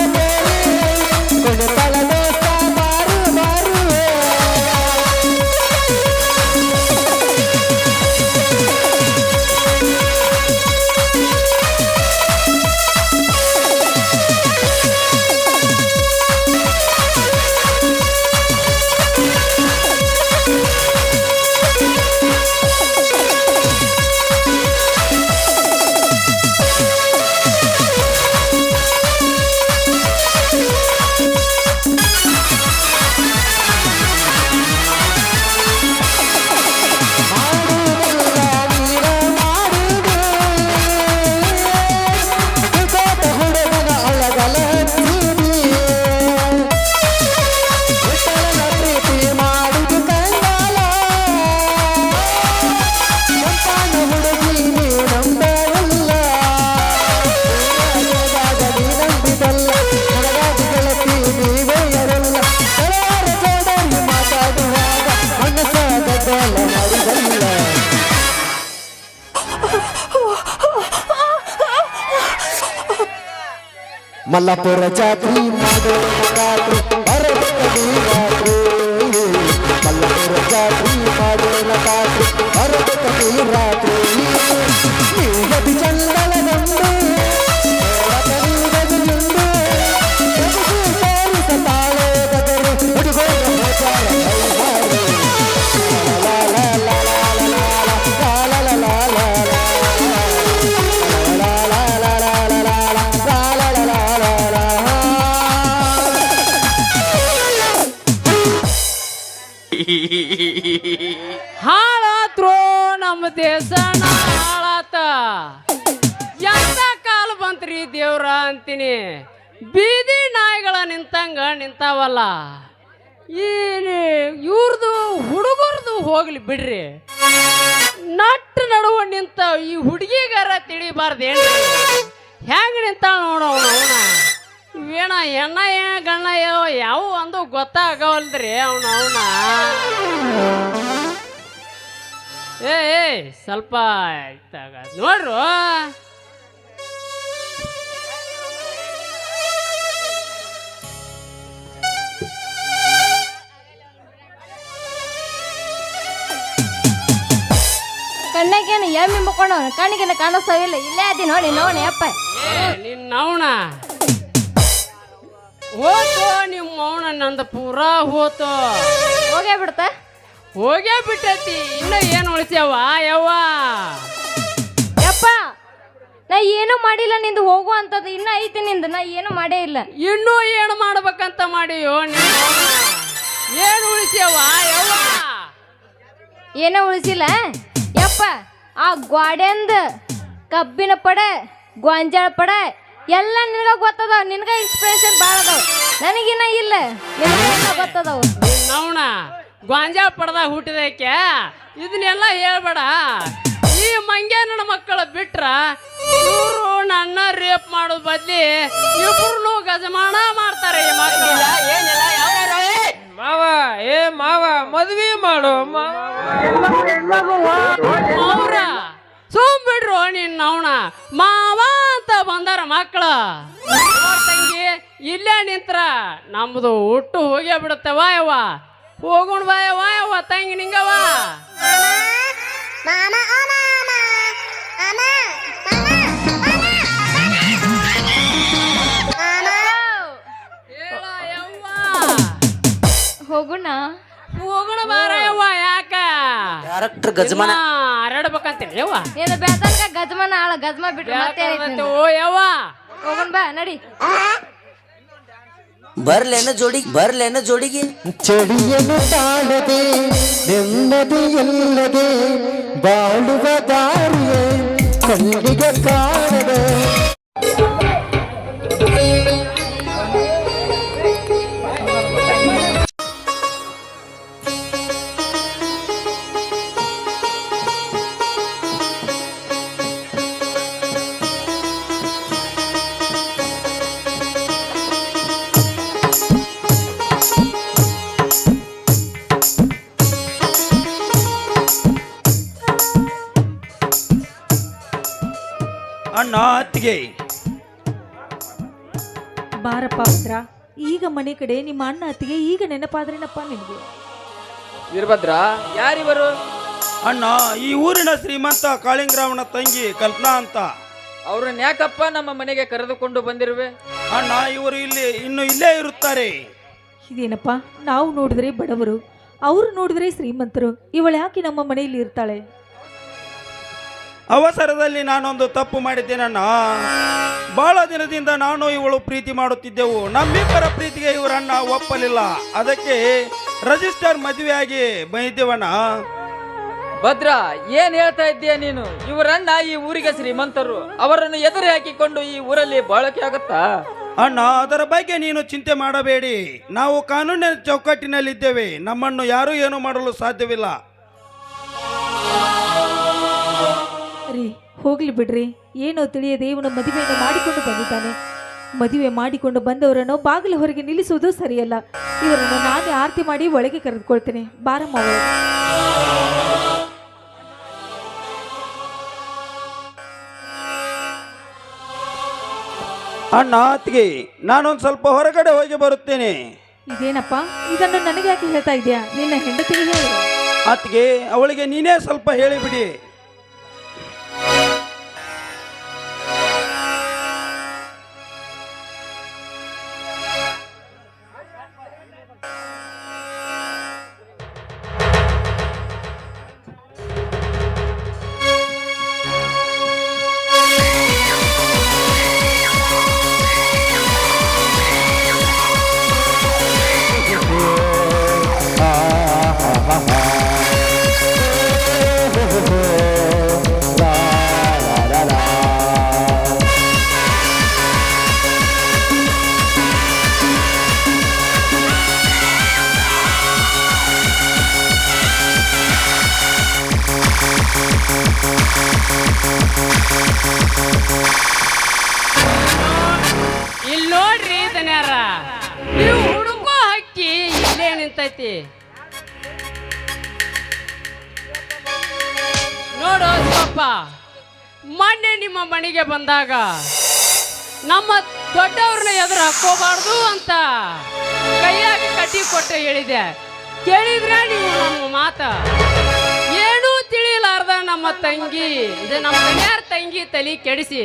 ಕೊನೆತಳ ದೋಸ್ತ ಬಾರು ಬಾರು ಮಲ್ಲಪುರ ಜಾತ್ರಿ ಮಾಡೋ ರಾತ್ರಿ ಬರಬೇಕಿ ರಾತ್ರಿ ಮಲ್ಲಪುರ ಜಾತ್ರಿ ಮಾಡೋಣ ರಾತ್ರಿ ಬರಬೇಕಿ ರಾತ್ರಿ ನೀಗದಿ ಚಂದನ ಗಂಡು ಹಾಳಾತ್ರೋ ನಮ್ಮ ದೇಶನ ಹಾಳಾತ ಎಂತ ಕಾಲ ಬಂತ್ರಿ ದೇವ್ರ ಅಂತೀನಿ ಬೀದಿ ನಾಯಿಗಳ ನಿಂತಂಗ ನಿಂತಾವಲ್ಲ ಇವ್ರದು ಹುಡುಗರ್ದು ಹೋಗ್ಲಿ ಬಿಡ್ರಿ ನಟ್ಟು ನಡುವ ನಿಂತ ಈ ಹುಡುಗಿಗಾರ ತಿಳಿಬಾರ್ದೇನ್ರಿ ಹೆಂಗ ನಿಂತಾಳ ನೋಡೋಣ ಅವನ ಏನ ಎಣ್ಣ ಗಣ್ಣ ಯಾವ ಒಂದು ಗೊತ್ತಾಗವಲ್ದ್ರಿ ಅವನ ಏ ಸ್ವಲ್ಪ ನೋಡ್ರು ಕಣ್ಣಗೇನು ಎಮ್ಮಿ ಮುಕ್ಕೊಂಡವನು ಕಣ್ಣಿಗೆಲ್ಲ ಕಾಣಿಸ್ತಾವಿಲ್ಲ ಇಲ್ಲೇ ಅದಿ ನೋಡಿ ನೋಡಿ ಅಪ್ಪ ನಿನ್ನವನ ಹೋತು ನಿಮ್ಮ ಅವನ ನಂದು ಪೂರಾ ಹೋತು ಹೋಗೇ ಬಿಡ್ತ ಹೋಗೇ ಬಿಟ್ಟೈತಿ ಇನ್ನ ಏನು ಉಳಿಸ್ಯಾವ ಯವ್ವ ಯಪ್ಪ ನಾ ಏನು ಮಾಡಿಲ್ಲ ನಿಂದು ಹೋಗು ಅಂತದ್ದು ಇನ್ನ ಐತಿ ನಿಂದು ನಾ ಏನು ಮಾಡೇ ಇಲ್ಲ ಇನ್ನೂ ಏನು ಮಾಡ್ಬೇಕಂತ ಮಾಡಿಯೋ ನಿಮ್ಮ ಏನು ಉಳಿಸ್ಯಾವ ಯವ್ವ ಏನೋ ಉಳಿಸಿಲ್ಲ ಯಪ್ಪ ಆ ಗ್ವಾಡೆಂದ ಕಬ್ಬಿನ ಪಡೆ ಗೊಂಜಾಳ ಪಡೆ ಎಲ್ಲ ನಿನಗ ಗೊತ್ತದ ನಿನಗ ಇನ್ಸ್ಪಿರೇಷನ್ ಭಾಳ ಅದಾವ ನನಗಿನ್ನ ಇಲ್ಲ ನಿನಗ ಗೊತ್ತದವು ನವಣ ಗೊಂಜಾಳ ಪಡೆದಾಗ ಹುಟ್ಟಿದಕ್ಕೆ ಇದನ್ನೆಲ್ಲ ಹೇಳ್ಬೇಡ ಈ ಮಂಗ್ಯಾನ ಮಕ್ಕಳು ಬಿಟ್ರ ಇವರು ನನ್ನ ರೇಪ್ ಮಾಡೋದ್ ಬದ್ಲಿ ಇಬ್ರು ಗಜಮಾನ ಮಾಡ್ತಾರೆ ಈ ಮಕ್ಕಳು ಮಾವ ಮಾವ ಮದ್ವಿ ಮಾಡು ಅವ್ರ ಸುಮ್ ಬಿಡ್ರು ನಿನ್ನ ಅವನ ಮಾವ ಅಂತ ಬಂದಾರ ಮಕ್ಕಳು ತಂಗಿ ಇಲ್ಲೇ ನಿಂತ್ರ ನಮ್ದು ಹುಟ್ಟು ಹೋಗೇ ಬಿಡುತ್ತವ ಯವ್ವ ಹೋಗೋಣ ಬಾ ಯವ್ವ ತಂಗಿ ನಿಂಗವ ಹೋಗೋಣ ಹೋಗೋಣ ಬಾರ ಯವ್ವ ಯಾಕ ಡೈರೆಕ್ಟರ್ ಗಜಮಾನ ಹರಡ್ಬೇಕಂತೀನಿ ಯವ್ವ ಏನು ಬೇತನ್ಕ ಗಜಮನ ಆಳ ಗಜಮ ಬಿಟ್ರೆ ಮತ್ತೆ ಓ ಯವ್ವ ಹೋಗೋಣ ಬಾ ನಡಿ ಬರ್ಲೇನ ಜೋಡಿಗೆ ಚಡಿಯನ್ನು ತಾಳದೆ ನೆಮ್ಮದಿಯಲ್ಲದೆ ಬಾಳುವ ದಾರಿಯೇ ಕಣ್ಣಿಗೆ ಕಾಣದೆ ಅಣ್ಣ ಅತ್ತಿಗೆ ಬಾರಪ್ಪ ಭದ್ರ ಈಗ ಮನೆ ಕಡೆ ನಿಮ್ಮ ಅಣ್ಣ ಅತ್ತಿಗೆ ಈಗ ನೆನಪಾದ್ರೇನಪ್ಪ ನಿನಗೆ ವೀರಭದ್ರ ಯಾರಿವರು ಅಣ್ಣ ಈ ಊರಿನ ಶ್ರೀಮಂತ ಕಾಳಿಂಗರಾವನ ತಂಗಿ ಕಲ್ಪನಾ ಅಂತ ಅವ್ರನ್ನ ಯಾಕಪ್ಪ ನಮ್ಮ ಮನೆಗೆ ಕರೆದುಕೊಂಡು ಬಂದಿರುವೆ ಅಣ್ಣ ಇವರು ಇಲ್ಲೇ ಇರುತ್ತಾರೆ ಇದೇನಪ್ಪ ನಾವು ನೋಡಿದ್ರೆ ಬಡವರು ಅವರು ನೋಡಿದ್ರೆ ಶ್ರೀಮಂತರು ಇವಳು ಯಾಕೆ ನಮ್ಮ ಮನೆಯಲ್ಲಿ ಇರ್ತಾಳೆ ಅವಸರದಲ್ಲಿ ನಾನೊಂದು ತಪ್ಪು ಮಾಡಿದ್ದೇನಣ್ಣ ಬಹಳ ದಿನದಿಂದ ನಾನು ಇವಳು ಪ್ರೀತಿ ಮಾಡುತ್ತಿದ್ದೆವು ನಮ್ಮಿಬ್ಬರ ಪ್ರೀತಿಗೆ ಇವರಣ್ಣ ಒಪ್ಪಲಿಲ್ಲ ಅದಕ್ಕೆ ರಿಜಿಸ್ಟರ್ ಮದುವೆಯಾಗಿ ಬಂದಿದ್ದೇವಣ್ಣ ಭದ್ರ ಏನ್ ಹೇಳ್ತಾ ಇದ್ದೀಯ ನೀನು ಇವರಣ್ಣ ಈ ಊರಿಗೆ ಶ್ರೀಮಂತರು ಅವರನ್ನು ಎದುರು ಹಾಕಿಕೊಂಡು ಈ ಊರಲ್ಲಿ ಬಾಳಕೆ ಆಗತ್ತಾ ಅಣ್ಣ ಅದರ ಬಗ್ಗೆ ನೀನು ಚಿಂತೆ ಮಾಡಬೇಡಿ ನಾವು ಕಾನೂನಿನ ಚೌಕಟ್ಟಿನಲ್ಲಿದ್ದೇವೆ ನಮ್ಮನ್ನು ಯಾರೂ ಏನು ಮಾಡಲು ಸಾಧ್ಯವಿಲ್ಲ ರೀ ಹೋಗ್ಲಿ ಬಿಡ್ರಿ ಏನೋ ತಿಳಿಯದೆ ಇವನು ಮದುವೆಯನ್ನು ಮಾಡಿಕೊಂಡು ಬಂದಿದ್ದಾನೆ ಮದುವೆ ಮಾಡಿಕೊಂಡು ಬಂದವರನ್ನು ಬಾಗಿಲು ಹೊರಗೆ ನಿಲ್ಲಿಸುವುದು ಸರಿಯಲ್ಲ ಇವರನ್ನು ನಾನೇ ಆರತಿ ಮಾಡಿ ಒಳಗೆ ಕರೆದುಕೊಳ್ತೇನೆ ಬಾರಮ್ಮ ಒಳಗೆ. ಅಣ್ಣ ಅತ್ತಿಗೆ ನಾನೊಂದು ಸ್ವಲ್ಪ ಹೊರಗಡೆ ಹೋಗಿ ಬರುತ್ತೇನೆ. ಇದೇನಪ್ಪ, ಇದನ್ನು ನನಗೆ ಯಾಕೆ ಹೇಳ್ತಾ ಇದೆಯಾ? ನಿನ್ನ ಹೆಂಡತಿಗೆ ಹೇಳು. ಅತ್ತಿಗೆ ಅವಳಿಗೆ ನೀನೇ ಸ್ವಲ್ಪ ಹೇಳಿಬಿಡಿ. ಇಲ್ಲಿ ನೋಡ್ರಿ ದನ್ಯಾರ, ನೀವು ಹುಡುಕೋ ಹಕ್ಕಿ ಇಲ್ಲೇ ನಿಂತೈತಿ. ನೋಡು ಶಿವಪ್ಪ, ಮೊನ್ನೆ ನಿಮ್ಮ ಮನೆಗೆ ಬಂದಾಗ ನಮ್ಮ ದೊಡ್ಡವ್ರನ್ನ ಎದುರು ಹಾಕೋಬಾರ್ದು ಅಂತ ಕೈಯಾಗಿ ಕಟ್ಟಿ ಕೊಟ್ಟು ಹೇಳಿದೆ. ಕೇಳಿದ್ರೆ ನೀವು ನಮ್ಮ ಮಾತ ಏನೂ ತಿಳಿಲಾರ್ದ ನಮ್ಮ ತಂಗಿ, ಇದು ನಮ್ಮ ಮನೆಯಾರ ತಂಗಿ ತಲೆ ಕೆಡಿಸಿ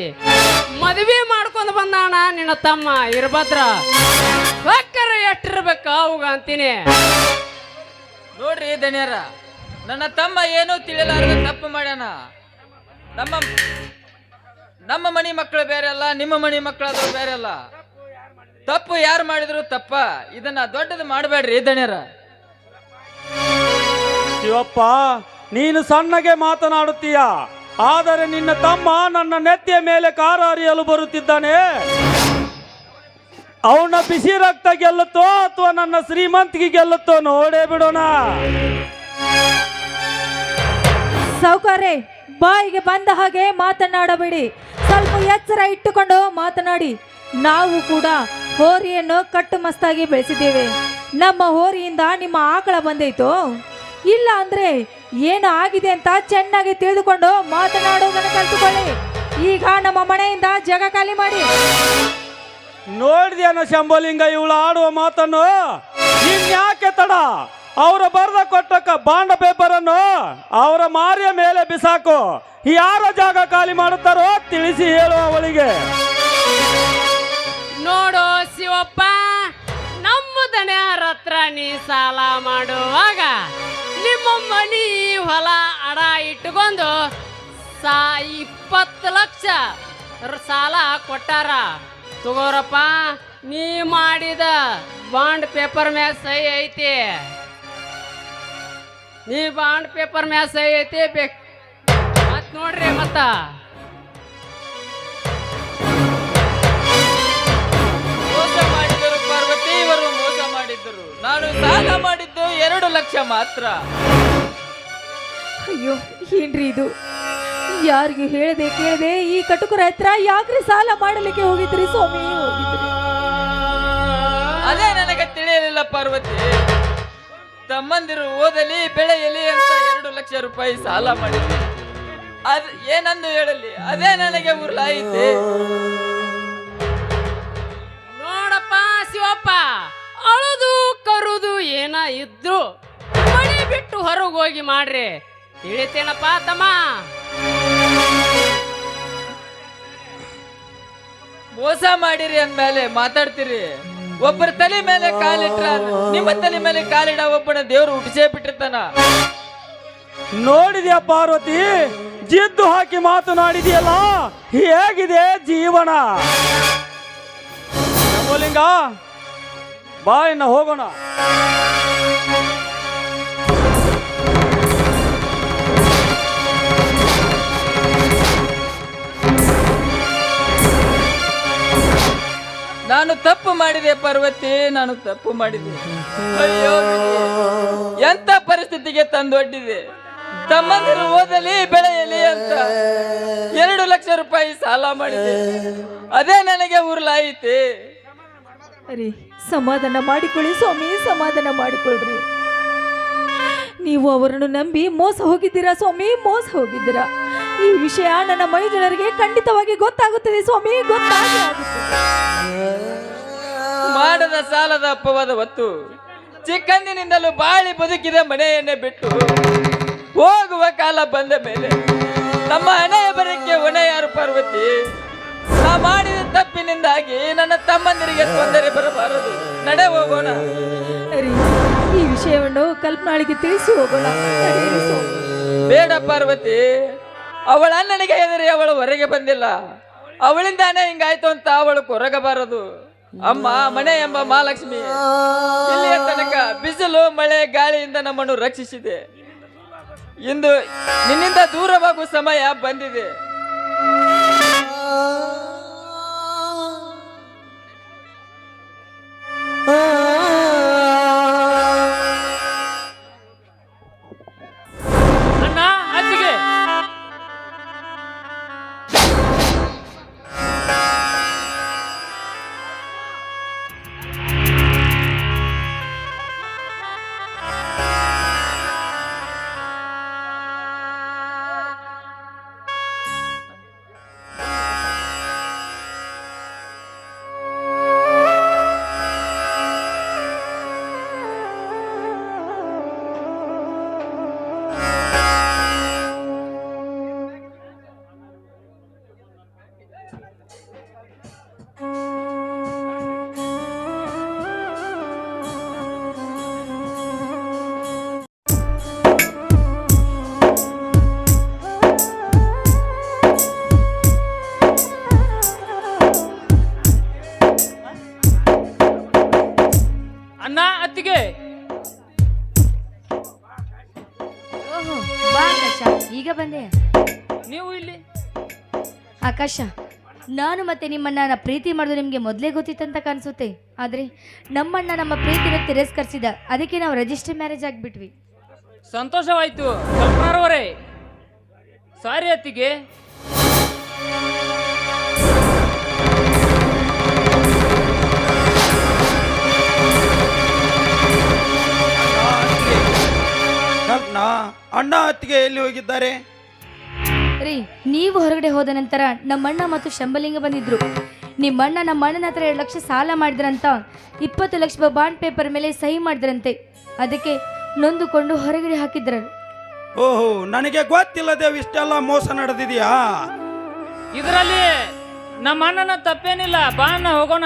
ಮದುವೆ ಮಾಡ್ಕೊಂಡು ಬಂದಾಣ ನಿನ್ನ ತಮ್ಮ ಇರ್ಭದ್ರ. ಹೊಕ್ಕರ ಎಷ್ಟಿರ್ಬೇಕ ಅವಾಗ ಅಂತೀನಿ. ನೋಡ್ರಿ ದಣ್ಯರ, ನನ್ನ ತಮ್ಮ ಏನೂ ತಿಳಿಲಾರ್ದ ತಪ್ಪು ಮಾಡ್ಯಾನ. ನಮ್ಮ ಮನಿ ಮಕ್ಕಳು ಬೇರೆ ಅಲ್ಲ, ನಿಮ್ಮ ಮನಿ ಮಕ್ಕಳಾದ್ರು ಬೇರೆ ಅಲ್ಲ. ತಪ್ಪು ಯಾರು ಮಾಡಿದ್ರು ತಪ್ಪ. ಇದನ್ನ ದೊಡ್ಡದು ಮಾಡಬೇಡ್ರಿ ದಣ್ಯರ. ಶಿವಪ್ಪ, ನೀನು ಸಣ್ಣಗೆ ಮಾತನಾಡುತ್ತೀಯ, ಆದರೆ ನಿನ್ನ ತಮ್ಮ ನನ್ನ ನೆತ್ತಿಯ ಮೇಲೆ ಕಾರ ಹರಿಯಲು ಬರುತ್ತಿದ್ದಾನೆ. ಅವನ ಬಿಸಿ ರಕ್ತ ಗೆಲ್ಲುತ್ತೋ ಅಥವಾ ನನ್ನ ಶ್ರೀಮಂತಿಗೆ ಗೆಲ್ಲುತ್ತೋ ನೋಡೇ ಬಿಡೋಣ. ಸಾವುಕಾರೆ, ಬಾಯಿಗೆ ಬಂದ ಹಾಗೆ ಮಾತನಾಡಬೇಡಿ. ಸ್ವಲ್ಪ ಎಚ್ಚರ ಇಟ್ಟುಕೊಂಡು ಮಾತನಾಡಿ. ನಾವು ಕೂಡ ಹೋರಿಯನ್ನು ಕಟ್ಟು ಮಸ್ತಾಗಿ ಬೆಳೆಸಿದ್ದೇವೆ. ನಮ್ಮ ಹೋರಿಯಿಂದ ನಿಮ್ಮ ಆಕಳ ಬಂದೈತೋ ಇಲ್ಲ ಅಂದ್ರೆ ಏನು ಆಗಿದೆ ಅಂತ ಚೆನ್ನಾಗಿ ತಿಳಿದುಕೊಂಡು ಮಾತನಾಡುವುದನ್ನು ಕಲಿತುಕೊಳ್ಳಿ. ಈಗ ನಮ್ಮ ಮನೆಯಿಂದ ಜಾಗ ಖಾಲಿ ಮಾಡಿ. ನೋಡಿದ್ಯಾನ ಶಂಭುಲಿಂಗ ಇವಳು ಆಡುವ ಮಾತನ್ನು? ಇನ್ಯಾಕೆ ತಡ? ಅವರ ಬರೆದ ಕೊಟ್ಟ ಬಾಂಡ ಪೇಪರ್ ಅನ್ನು ಅವರ ಮಾರಿಯ ಮೇಲೆ ಬಿಸಾಕು. ಯಾರ ಜಾಗ ಖಾಲಿ ಮಾಡುತ್ತಾರೋ ತಿಳಿಸಿ ಹೇಳು ಅವಳಿಗೆ. ನೋಡು ಶಿವಪ್ಪ, ನಮ್ಮ ದನ್ಯಾರ ಹತ್ರ ನೀ ಸಾಲ ಮಾಡುವಾಗ ನಿಮ್ಮ ಮನಿ ಹೊಲ ಅಡ ಇಟ್ಟುಕೊಂಡು 20 ಲಕ್ಷ ಸಾಲ ಕೊಟ್ಟಾರ. ತಗೋರಪ್ಪ, ನೀ ಮಾಡಿದ ಬಾಂಡ್ ಪೇಪರ್ ಮ್ಯಾಗ ಸಹಿ ಐತಿ. ನೀ ಬಾಂಡ್ ಪೇಪರ್ ಮ್ಯಾಗ ಸಹಿ ಐತಿ ಬೇಕು ಮತ್ ನೋಡ್ರಿ. ಮತ್ತ ಮೋಸ ಮಾಡಿದರು ಪಾರ್ವತಿ, ಇವರು ಮೋಸ ಮಾಡಿದ್ದರು. ನಾನು ಸಾಲ ಮಾಡಿದ್ದು 2 ಲಕ್ಷ ಮಾತ್ರ. ಅಯ್ಯೋ, ಏನ್ರಿ ಇದು? ಯಾರಿಗೂ ಹೇಳದೆ ಕೇಳದೆ ಈ ಕಟುಕರ ಹತ್ರ ಯಾಕ್ರಿ ಸಾಲ ಮಾಡಲಿಕ್ಕೆ ಹೋಗಿದ್ರಿ ಸ್ವಾಮಿ? ಹೋಗಿದ್ರಿ. ಅದೇ ನನಗೆ ತಿಳಿಯಲಿಲ್ಲ ಪಾರ್ವತಿ. ತಮ್ಮಂದಿರು ಓದಲಿ ಬೆಳೆಯಲಿ ಅಂತ 2 ಲಕ್ಷ ರೂಪಾಯಿ ಸಾಲ ಮಾಡಿದ್ದೆ. ಅದ್ ಏನಂದು ಹೇಳಲಿ, ಅದೇ ನನಗೆ ಉರ್ಲಾಯಿತೆ. ನೋಡಪ್ಪ ಶಿವಪ್ಪ, ಅಳುದು ಕರುದು ಏನ ಇದ್ರು ಮನೆ ಬಿಟ್ಟು ಹೊರಗೆ ಹೋಗಿ ಮಾಡ್ರಿ. ತಿಳಿತೇನಪ್ಪ ತಮ್ಮ? ಮೋಸ ಮಾಡಿರಿ ಅಂದ್ಮೇಲೆ ಮಾತಾಡ್ತೀರಿ. ಒಬ್ಬರ ತಲೆ ಮೇಲೆ ಕಾಲಿಟ್ರ ನಿಮ್ಮ ತಲೆ ಮೇಲೆ ಕಾಲಿಡ ಒಬ್ಬನ ದೇವ್ರು ಹುಟ್ಟಿಸೇ ಬಿಟ್ಟಿರ್ತಾನ. ನೋಡಿದ್ಯಾ ಪಾರ್ವತಿ, ಜಿದ್ದು ಹಾಕಿ ಮಾತನಾಡಿದೆಯಲ್ಲ, ಹೇಗಿದೆ ಜೀವನ? ಶಂಭುಲಿಂಗ, ಬಾ ಇನ್ನ ಹೋಗೋಣ. ನಾನು ತಪ್ಪು ಮಾಡಿದೆ ಪಾರ್ವತಿ, ನಾನು ತಪ್ಪು ಮಾಡಿದೆ. ಅಯ್ಯೋ, ಎಂತ ಪರಿಸ್ಥಿತಿಗೆ ತಂದೊಡ್ಡಿದೆ. ತಮ್ಮಂದಿರು ಓದಲಿ ಬೆಳೆಯಲಿ ಅಂತ 2 ಲಕ್ಷ ರೂಪಾಯಿ ಸಾಲ ಮಾಡಿದೆ. ಅದೇ ನನಗೆ ಉರ್ಲಾಯಿತೆ. ಅರೆ, ಸಮಾಧಾನ ಮಾಡಿಕೊಳ್ಳಿ ಸ್ವಾಮಿ, ಸಮಾಧಾನ ಮಾಡಿಕೊಳ್ಳ್ರಿ. ನೀವು ಅವರನ್ನು ನಂಬಿ ಮೋಸ ಹೋಗಿದ್ದೀರಾ ಸ್ವಾಮಿ, ಮೋಸ ಹೋಗಿದ್ದೀರಾ. ಈ ವಿಷಯ ನನ್ನ ಮೈದುನರಿಗೆ ಖಂಡಿತವಾಗಿ ಗೊತ್ತಾಗುತ್ತದೆ ಸ್ವಾಮಿ, ಗೊತ್ತಾಗಿ ಆಗುತ್ತದೆ. ಮಾಡದ ಸಾಲದ ಅಪ್ಪವಾದ ಹೊತ್ತು ಚಿಕ್ಕಂದಿನಿಂದಲೂ ಬಾಳಿ ಬದುಕಿದ ಮನೆಯನ್ನೇ ಬಿಟ್ಟು ಹೋಗುವ ಕಾಲ ಬಂದ ಮೇಲೆ ನಮ್ಮ ಹಣೆಯ ಬರಕ್ಕೆ ಹೊಣೆ ಯಾರು ಪಾರ್ವತಿ? ನಾ ಮಾಡಿದ ತಪ್ಪಿನಿಂದಾಗಿ ನನ್ನ ತಮ್ಮಂದಿರಿಗೆ ತೊಂದರೆ ಬರಬಾರದು. ನಡೆ ಹೋಗೋಣ. ರೀ, ಈ ವಿಷಯವನ್ನು ಕಲ್ಪನಾಳಿಗೆ ತಿಳಿಸಿ ಹೋಗೋಣ. ನಡೆಯಿರಿ ಸ್ವಾಮಿ. ಬೇಡ ಪಾರ್ವತಿ, ಅವಳ ಅಣ್ಣನಿಗೆ ಹೆದರಿ ಅವಳು ಹೊರಗೆ ಬಂದಿಲ್ಲ. ಅವಳಿಂದಾನೇ ಹಿಂಗಾಯ್ತು ಅಂತ ಅವಳು ಕೊರಗಬಾರದು. ಅಮ್ಮ ಮನೆ ಎಂಬ ಮಹಾಲಕ್ಷ್ಮಿ ಇಲ್ಲಿಯ ತನಕ ಬಿಸಿಲು ಮಳೆ ಗಾಳಿಯಿಂದ ನಮ್ಮನ್ನು ರಕ್ಷಿಸಿದೆ. ಇಂದು ನಿನ್ನಿಂದ ದೂರವಾಗುವ ಸಮಯ ಬಂದಿದೆ. ಅಣ್ಣ ಅತ್ತಿಗೆ ಅಣ್ಣ ಅತ್ತಿಗೆ ಓಹೋ, ಬಾ ಆಕಾಶ, ಈಗ ಬಂದೆ. ನೀವು ಇಲ್ಲಿ ಆಕಾಶ, ನಾನು ಮತ್ತೆ ನಿಮ್ಮನ್ನ ಪ್ರೀತಿ ಮಾಡೋದು ನಿಮಗೆ ಮೊದಲೇ ಗೊತ್ತಿತ್ತಂತ ಕಾಣಿಸುತ್ತೆ. ಆದರೆ ನಮ್ಮಣ್ಣ ನಮ್ಮ ಪ್ರೀತಿನ ತಿರಸ್ಕರಿಸಿದ, ಅದಕ್ಕೆ ನಾವು ರಿಜಿಸ್ಟರ್ ಮ್ಯಾರೇಜ್ ಆಗಿಬಿಟ್ವಿ. ಸಂತೋಷವಾಯ್ತು ಕಲ್ಪನಾರವರೇ. ಸಾರಿ ಅತ್ತಿಗೆ. ಕಲ್ಪನಾ, ಅಣ್ಣ ಅತ್ತಿಗೆ ಎಲ್ಲಿ ಹೋಗಿದ್ದಾರೆ? ರೀ, ನೀವು ಹೊರಗಡೆ ಹೋದ ನಂತರ ನಮ್ಮಣ್ಣ ಮತ್ತು ಶಂಭಲಿಂಗ ಬಂದಿದ್ರು. ನಿಮ್ಮಣ್ಣ ನಮ್ಮ ಅಣ್ಣನ ಹತ್ರ 2 ಲಕ್ಷ ಸಾಲ ಮಾಡಿದ್ರಂತ 20 ಲಕ್ಷ ಬಾಂಡ್ ಪೇಪರ್ ಮೇಲೆ ಸಹಿ ಮಾಡಿದ್ರಂತೆ. ಅದಕ್ಕೆ ನೊಂದುಕೊಂಡು ಹೊರಗಡೆ ಹಾಕಿದ್ರ. ಓಹೋ, ನನಗೆ ಗೊತ್ತಿಲ್ಲದೆ ಇಷ್ಟೆಲ್ಲ ಮೋಸ ನಡೆದಿದೆಯಾ? ಇದರಲ್ಲಿ ನಮ್ಮ ಅಣ್ಣನ ತಪ್ಪೇನಿಲ್ಲ. ಬಾ ಅಣ್ಣ ಹೋಗೋಣ.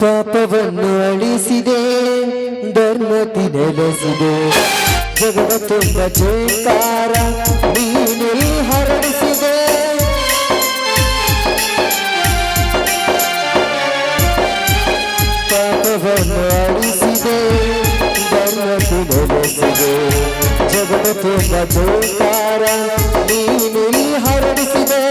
ಪಾಪವನ್ನು ಅಳಿಸಿದೆ, ಧರ್ಮತಿ ನೆಲೆಸಿದೆ, ಜಗದ ತುಂಬ ಜೇಕಾರ ನೀನೇ ಹರಡಿಸಿದೆ. ಪಾಪವನ್ನು ಅಳಿಸಿದೆ, ಧರ್ಮತಿ ನೆಲೆಸಿದೆ, ಜಗದ ತುಂಬ ಜೇಕಾರ ನೀನೇ ಹರಡಿಸಿದೆ.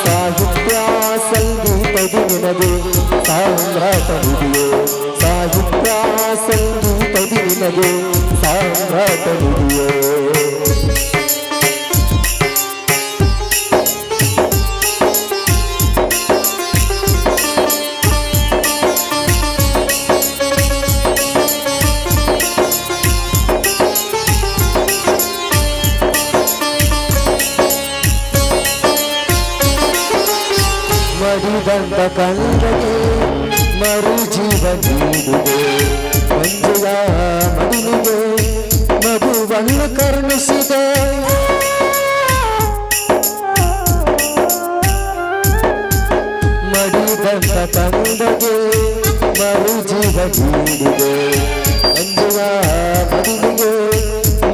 ಸಾಹಿತ್ಯ ಸಂಗೀತದಿ ನಿನಗೆ ಸಾಮ್ರಾಟ ನಿಧಿಯೋ, ಸಾಹಿತ್ಯ ಸಂಗೀತದಿ ನಿನಗೆ ಸಾಮ್ರಾಟ ನಿಧಿಯೋ. ಮಡಿದಂತ ಕಂದಗೆ ಮರು ಜೀವ ನೀಡಿದೆ, ಮಂಜುಳ ಮಡಿಲಿಗೆ ಮಗುವನ್ನು ಕರುಣಿಸಿದೆ. ಮಡಿದಂತ ಕಂದಗೆ ಮರು ಜೀವ ನೀಡಿದೆ, ಮಂಜುಳ ಮಡಿಲಿಗೆ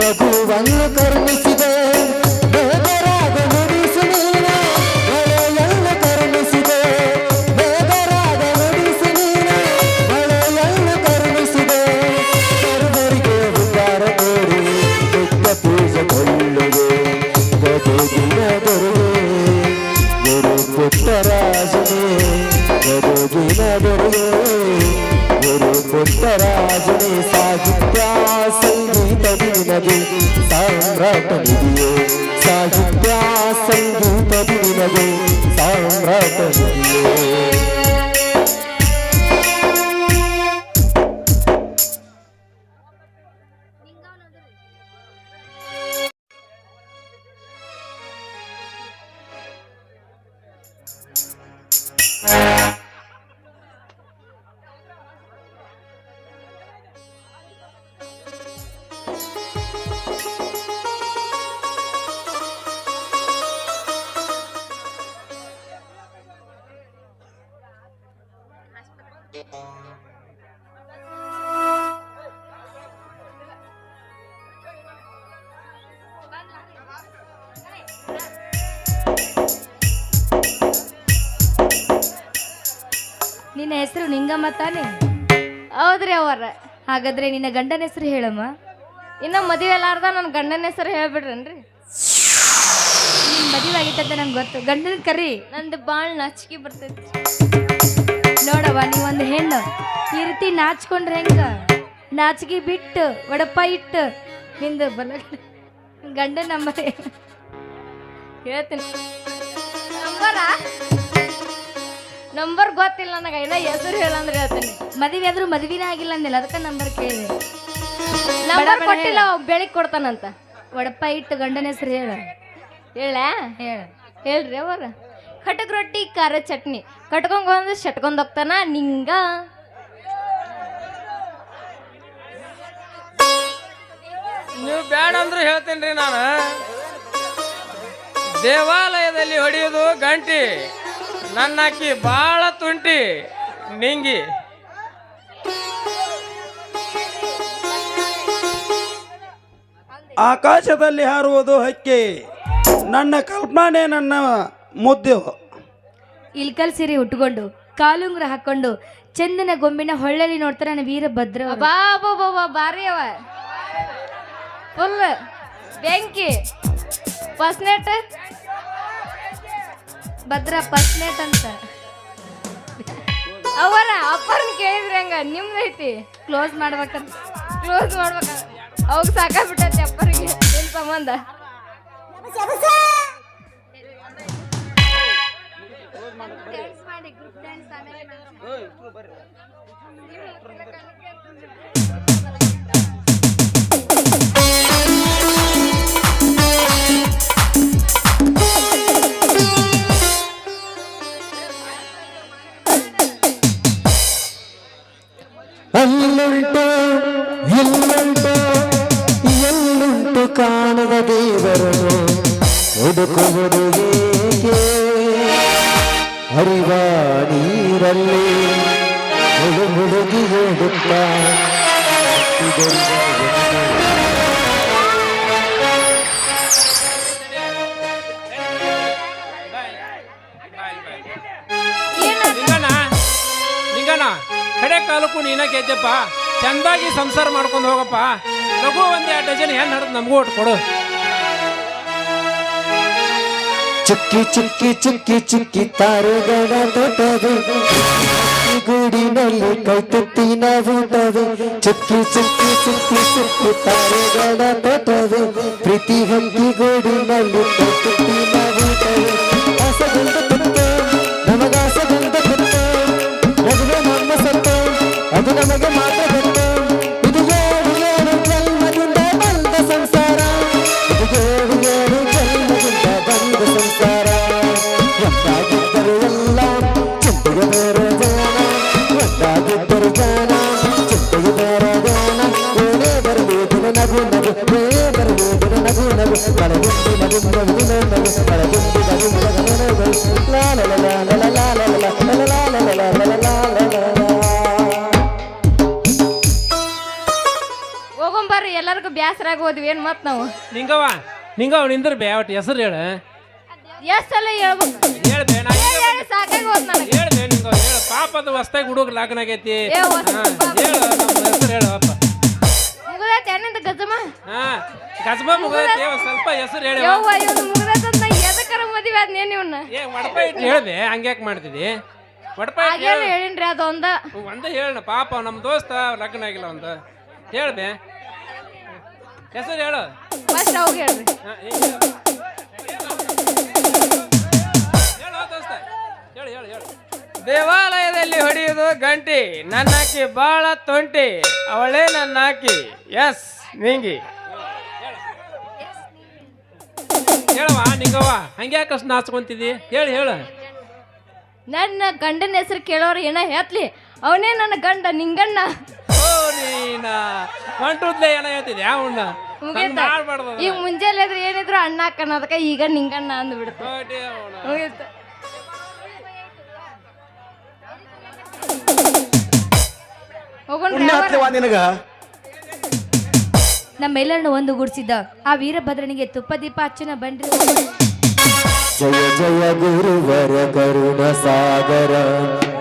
ಮಗುವನ್ನು ಕರುಣಿಸಿದೆ. ನುಡಿಸಿದೆ ನಿನಗೆ ಸಾಮ್ರಾಟ ನಿಧಿಯೇ ಸಾಹಿತ್ಯ ಸಂಗೀತದಿ ನಿನಗೆ ಸಾಮ್ರಾಟ ನಿಧಿಯೇ ನಿನ್ನ ಹೆಸರು ನಿಂಗಮ್ಮ ತಾನೆ? ಹೌದ್ರಿ ಅವರ. ಹಾಗಾದ್ರೆ ನಿನ್ನ ಗಂಡನ ಹೆಸರು ಹೇಳಮ್ಮ. ಇನ್ನು ಮದುವೆ ಎಲ್ಲಾರ್ದ ನನ್ನ ಗಂಡನ ಹೆಸರು ಹೇಳ್ಬಿಡ್ರನ್ರಿ. ನಿನ್ ಮದುವೆ ಆಗಿತ್ತಂತ ನಂಗೆ ಗೊತ್ತು. ಗಂಡನ ಕರಿ. ನಂದು ಭಾಳ ನಾಚಿಕೆ ಬರ್ತೈತಿ ನೋಡವ್ವ. ನೀವೊಂದು ಹೆಣ್ಣು ಈ ರೀತಿ ನಾಚ್ಕೊಂಡ್ರೆ ಹೆಂಗ? ನಾಚಿಕೆ ಬಿಟ್ಟು ಒಡಪ ಇಟ್ಟು ಹಿಂದೆ ಬಲ ಗಂಡ ನಂಬರ್ ಹೇಳ್ತೀನಿ. ನಂಬರ್ ಗೊತ್ತಿಲ್ಲ ನನಗೆ. ಏನೋ ಹೆಸರು ಹೇಳಂದ್ರೆ ಹೇಳ್ತೀನಿ. ಮದುವೆ ಆದ್ರೂ ಮದುವೆನೇ ಆಗಿಲ್ಲ ಅಂದಿಲ್ಲ, ಅದಕ್ಕೆ ನಂಬರ್ ಕೇಳಿದೆ. ನಂಬರ್ ಕೊಟ್ಟಿಲ್ಲ, ಬೆಳಿಗ್ಗೆ ಕೊಡ್ತಾನಂತ. ಒಡಪ ಇಟ್ಟು ಗಂಡನ ಹೆಸರು ಹೇಳ. ಹೇಳ್ರಿ ಅವರ. ಕಟಕ್ ರೊಟ್ಟಿ ಖಾರ ಚಟ್ನಿ ಕಟ್ಕೊಂಡ್ ಬಂದು ಶಟ್ಕೊಂಡ್ ಹೋಗ್ತಾನ ನಿಂಗ. ನೀವು ಬ್ಯಾಡ ಅಂದ್ರೆ ಹೇಳ್ತೇನ್ರಿ ನಾನು. ದೇವಾಲಯದಲ್ಲಿ ಹೊಡೆಯೋದು ಗಂಟಿ, ನನ್ನಕ್ಕಿ ಬಾಳ ತುಂಟಿ ನಿಂಗಿ. ಆಕಾಶದಲ್ಲಿ ಹಾರುವುದು ಹಕ್ಕಿ, ನನ್ನ ಕಲ್ಪನೆ ನನ್ನ ಮುದ್ದು. ಇಲ್ಕಲ್ ಸೀರೆ ಉಟ್ಕೊಂಡು ಕಾಲುಂಗ್ರ ಹಾಕೊಂಡು ಚಂದನ ಗೊಂಬಿನ ಹೊಳ್ಳಲ್ಲಿ ನೋಡ್ತಾರ ನನ್ನ ವೀರಭದ್ರ. ಬಾಬಾ ಬಾರಿ ಅವ ಫುಲ್ ಬೆಂಕಿ. ಫಸ್ಟ್ನೇಟ್ ಭದ್ರ ಫಸ್ಟ್ನೇಟ್ ಅಂತ ಅವರ ಅಪ್ಪರನ್ನ ಕೇಳಿದ್ರಿ ಹಂಗ. ನಿಮ್ದೈತಿ ಕ್ಲೋಸ್ ಮಾಡ್ಬೇಕಂತ. ಅವಾಗ ಸಾಕಾಗ್ಬಿಟ್ಟೈತಿ ಅಪ್ಪರಿಗೆ ನಿನ್ ಸಂಬಂಧ. ಅಲ್ಲುಂಟು ಇಲ್ಲುಂಟು ಎಲ್ಲುಂಟು ಕಾಣದ ದೇವರನು ಹುಡುಕುವುದು ಏಕೆ? ಹರಿವ ನೀರಲ್ಲಿ ಹುಡುಗಿ ಹುಡುಕ್ತಾ ಕಡೆ ಕಾಲಕ್ಕೂ ನೀನ ಗೆದ್ದಪ್ಪ. ಚಂದಾಗಿ ಸಂಸಾರ ಮಾಡ್ಕೊಂಡು ಹೋಗಪ್ಪ. ಲಘು ಒಂದ್ 2 ಡಜನ್ ಹೆಣ್ಣು ಹಡ್ದು ನಮಗೂ ಒಟ್ಟು ಕೊಡು. ಚುಕ್ಕಿ ಚುಕ್ಕಿ ಚುಕ್ಕಿ ಚುಕ್ಕಿ ತಾರೆಗಳ ತೋಟದು ಗೂಡಿನಲ್ಲಿ ಕೈತುತ್ತಿನ ಊಟದು. ಚುಕ್ಕಿ ಚುಕ್ಕಿ ಚುಕ್ಕಿ ಚುಕ್ಕಿ ತಾರೆಗಳ ತೋಟದು ಪ್ರೀತಿ ಹಕ್ಕಿ ಗೂಡಿನಲ್ಲಿ ಕೈತುತ್ತಿನ ಊಟದು. ಆಸೆಗೊಂಡ ತುತ್ತ ನಮಗಾಸೆಗೊಂಡ ತುತ್ತ ಮದುವೆ ನಮ್ಮ ಸತ್ತ ಅದು ನಮಗೆ ಮಾತ್ರ ಗೊತ್ತ. ಇದು ಏಳು ಏಳು ಜನ್ಮದಿಂದ ಬಂದ ಸಂಸಾರ. ಇದು ಏಳು ಏಳು ಜನ್ಮದಿಂದ ಬಂದ ಸಂಸಾರ. ಒಂದಾಗಿದ್ದರು ಎಲ್ಲ ಚಿಂತೆಗೆ ಬೇರೆ ಜಾನ. ಒಂದಾಗಿದ್ದರು ಜಾನ ಚಿಂತೆಗೆ ಬೇರೆ ಜಾನ. ಓಡೇ ಬರಬೇಕಿನ ನಗು ನಗು ಓಡೇ ಬರಬೇಕಿನ ನಗು ನಗು ಕಳಗುಂಡಿ ನಗು ನಗು ನಗು ಕಳಗುಂಡಿ ನಗು ನಗು ನಗು ಲಾಲ ಲಾಲ ಲಾಲ ಲಾಲ ಲಾಲ ಲಾಲ. ಹೋಗಂಬರ್ರಿ, ಎಲ್ಲರಿಗೂ ಬ್ಯಾಸರಾಗಿ ಹೋದ್ವಿ. ಏನ್ ಮತ್ ನಾವು ನಿಂಗವ ನಿಂದ್ರ ಬೇ ಒಟ್ಟು ಹೆಸರು ಹೇಳ. ಎಷ್ಟಲ್ಲ ಹೇಳ್ಬೇಕು. ಹೇಳ್ಬೇ ನಾ ಸಾಕಾಗಿ ಹೋದ್ ನನಗೆ. ಹೇಳ್ಬೇ ನಿಂಗ ಹೇಳ. ಪಾಪದ ಹೊಸ್ತಾಗಿ ಹುಡುಗ ಲಾಗ್ನ ಆಗೈತಿ. ಏ ಹೊಸ್ತು ಹೇಳು ನಮ್ಮ ಹೆಸರು ಹೇಳಪ್ಪ. ಮುಗ್ದೈತೆ ಏನಿಂದ ಗಜಮ? ಗಜಮ ಮುಗ್ದೈತಿ. ಸ್ವಲ್ಪ ಹೆಸರು ಹೇಳ. ಯವ್ವ ಇವನು ಮುಗ್ದೈತಂತ ಎದಕ್ಕರ ಮದುವೆ ಆದ್ನೇನು ಇವನ್ನ? ಏ ಒಡಪ ಇಟ್ಟು ಹೇಳ್ಬೇ. ಹಂಗ್ಯಾಕೆ ಮಾಡ್ತಿದ್ದಿ? ಒಡಪ ಹಾಗೇನು ಹೇಳಿನ್ರಿ ಅದು ಒಂದ ಹೇಳ. ಪಾಪ ನಮ್ಮ ದೋಸ್ತ ಲಗ್ನ ಆಗಿಲ್ಲ ಒಂದು ಹೇಳ್ಬೇ. ಹೆಸರು ಹೇಳು. ಫಸ್ಟ್ ಅವಾಗ ಹೇಳ್ರಿ. ಹಾ, ಹೇಳು ದೋಸ್ತ. ಹೇಳು. ದೇವಾಲಯದಲ್ಲಿ ಹೊಡೆಯುವುದು ಗಂಟಿ, ನನ್ನಾಕಿ ಬಾಳ ತೊಂಟಿ, ಅವಳೇ ನನ್ನಾಕಿ ಎಸ್ ನಿಂಗಿ. ಹೇಳವ ನಿಂಗವ್ವ, ಹಂಗ್ಯಾಕೆ ಅಷ್ಟು ನಾಚ್ಕೊಂತಿದಿ? ಹೇಳು. ನನ್ನ ಗಂಡನ ಹೆಸರು ಕೇಳೋರು ಏನ ಹೇಳ್ಲಿ, ಅವನೇ ನನ್ನ ಗಂಡ ನಿಂಗಣ್ಣ. ಓ ನೀನ ಹೊಂಟುದ್ಲೆ ಏನೋ ಹೇಳ್ತಿದ್ದೆ ಅವನ್ನ ಮುಗೀತ. ಈಗ ಮುಂಜಾನೆ ಆದ್ರೆ ಏನಿದ್ರು ಅಣ್ಣ ಅಕ್ಕನ, ಅದಕ್ಕೆ ಈಗ ನಿಂಗಣ್ಣ ಅಂದ್ಬಿಡ್ತು. ಮುಗೀತ. ನಿನಗ ನಮ್ಮೆಲ್ಲರನ್ನು ಒಂದು ಗೂಡಿಸಿದ್ದ ಆ ವೀರಭದ್ರನಿಗೆ ತುಪ್ಪ ದೀಪ ಹಚ್ಚನ ಬನ್ರಿ. ಜಯ ಜಯ ಗುರುವರ ಕರುಣ ಸಾಗರ,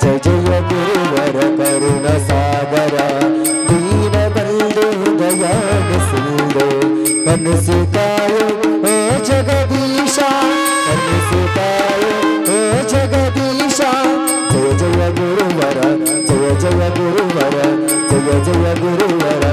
ಜಯ ಜಯ ಗುರುವರ ಕರುಣ ಸಾಗರ, ದೀನ ಬಂದು ದಯಾನಿಸಿದೆ ಕನಸು ಕಾಯೋ ಓ ಜಗದೀಶ, ಕನಸು ಕಾಯೋ ಓ ಜಗದೀಶ. ಜಯ ಜಯ ಗುರುವರ, ಜಯ ಜಯ ಗುರುವರ, ಜಯ ಜಯ ಗುರುವರ,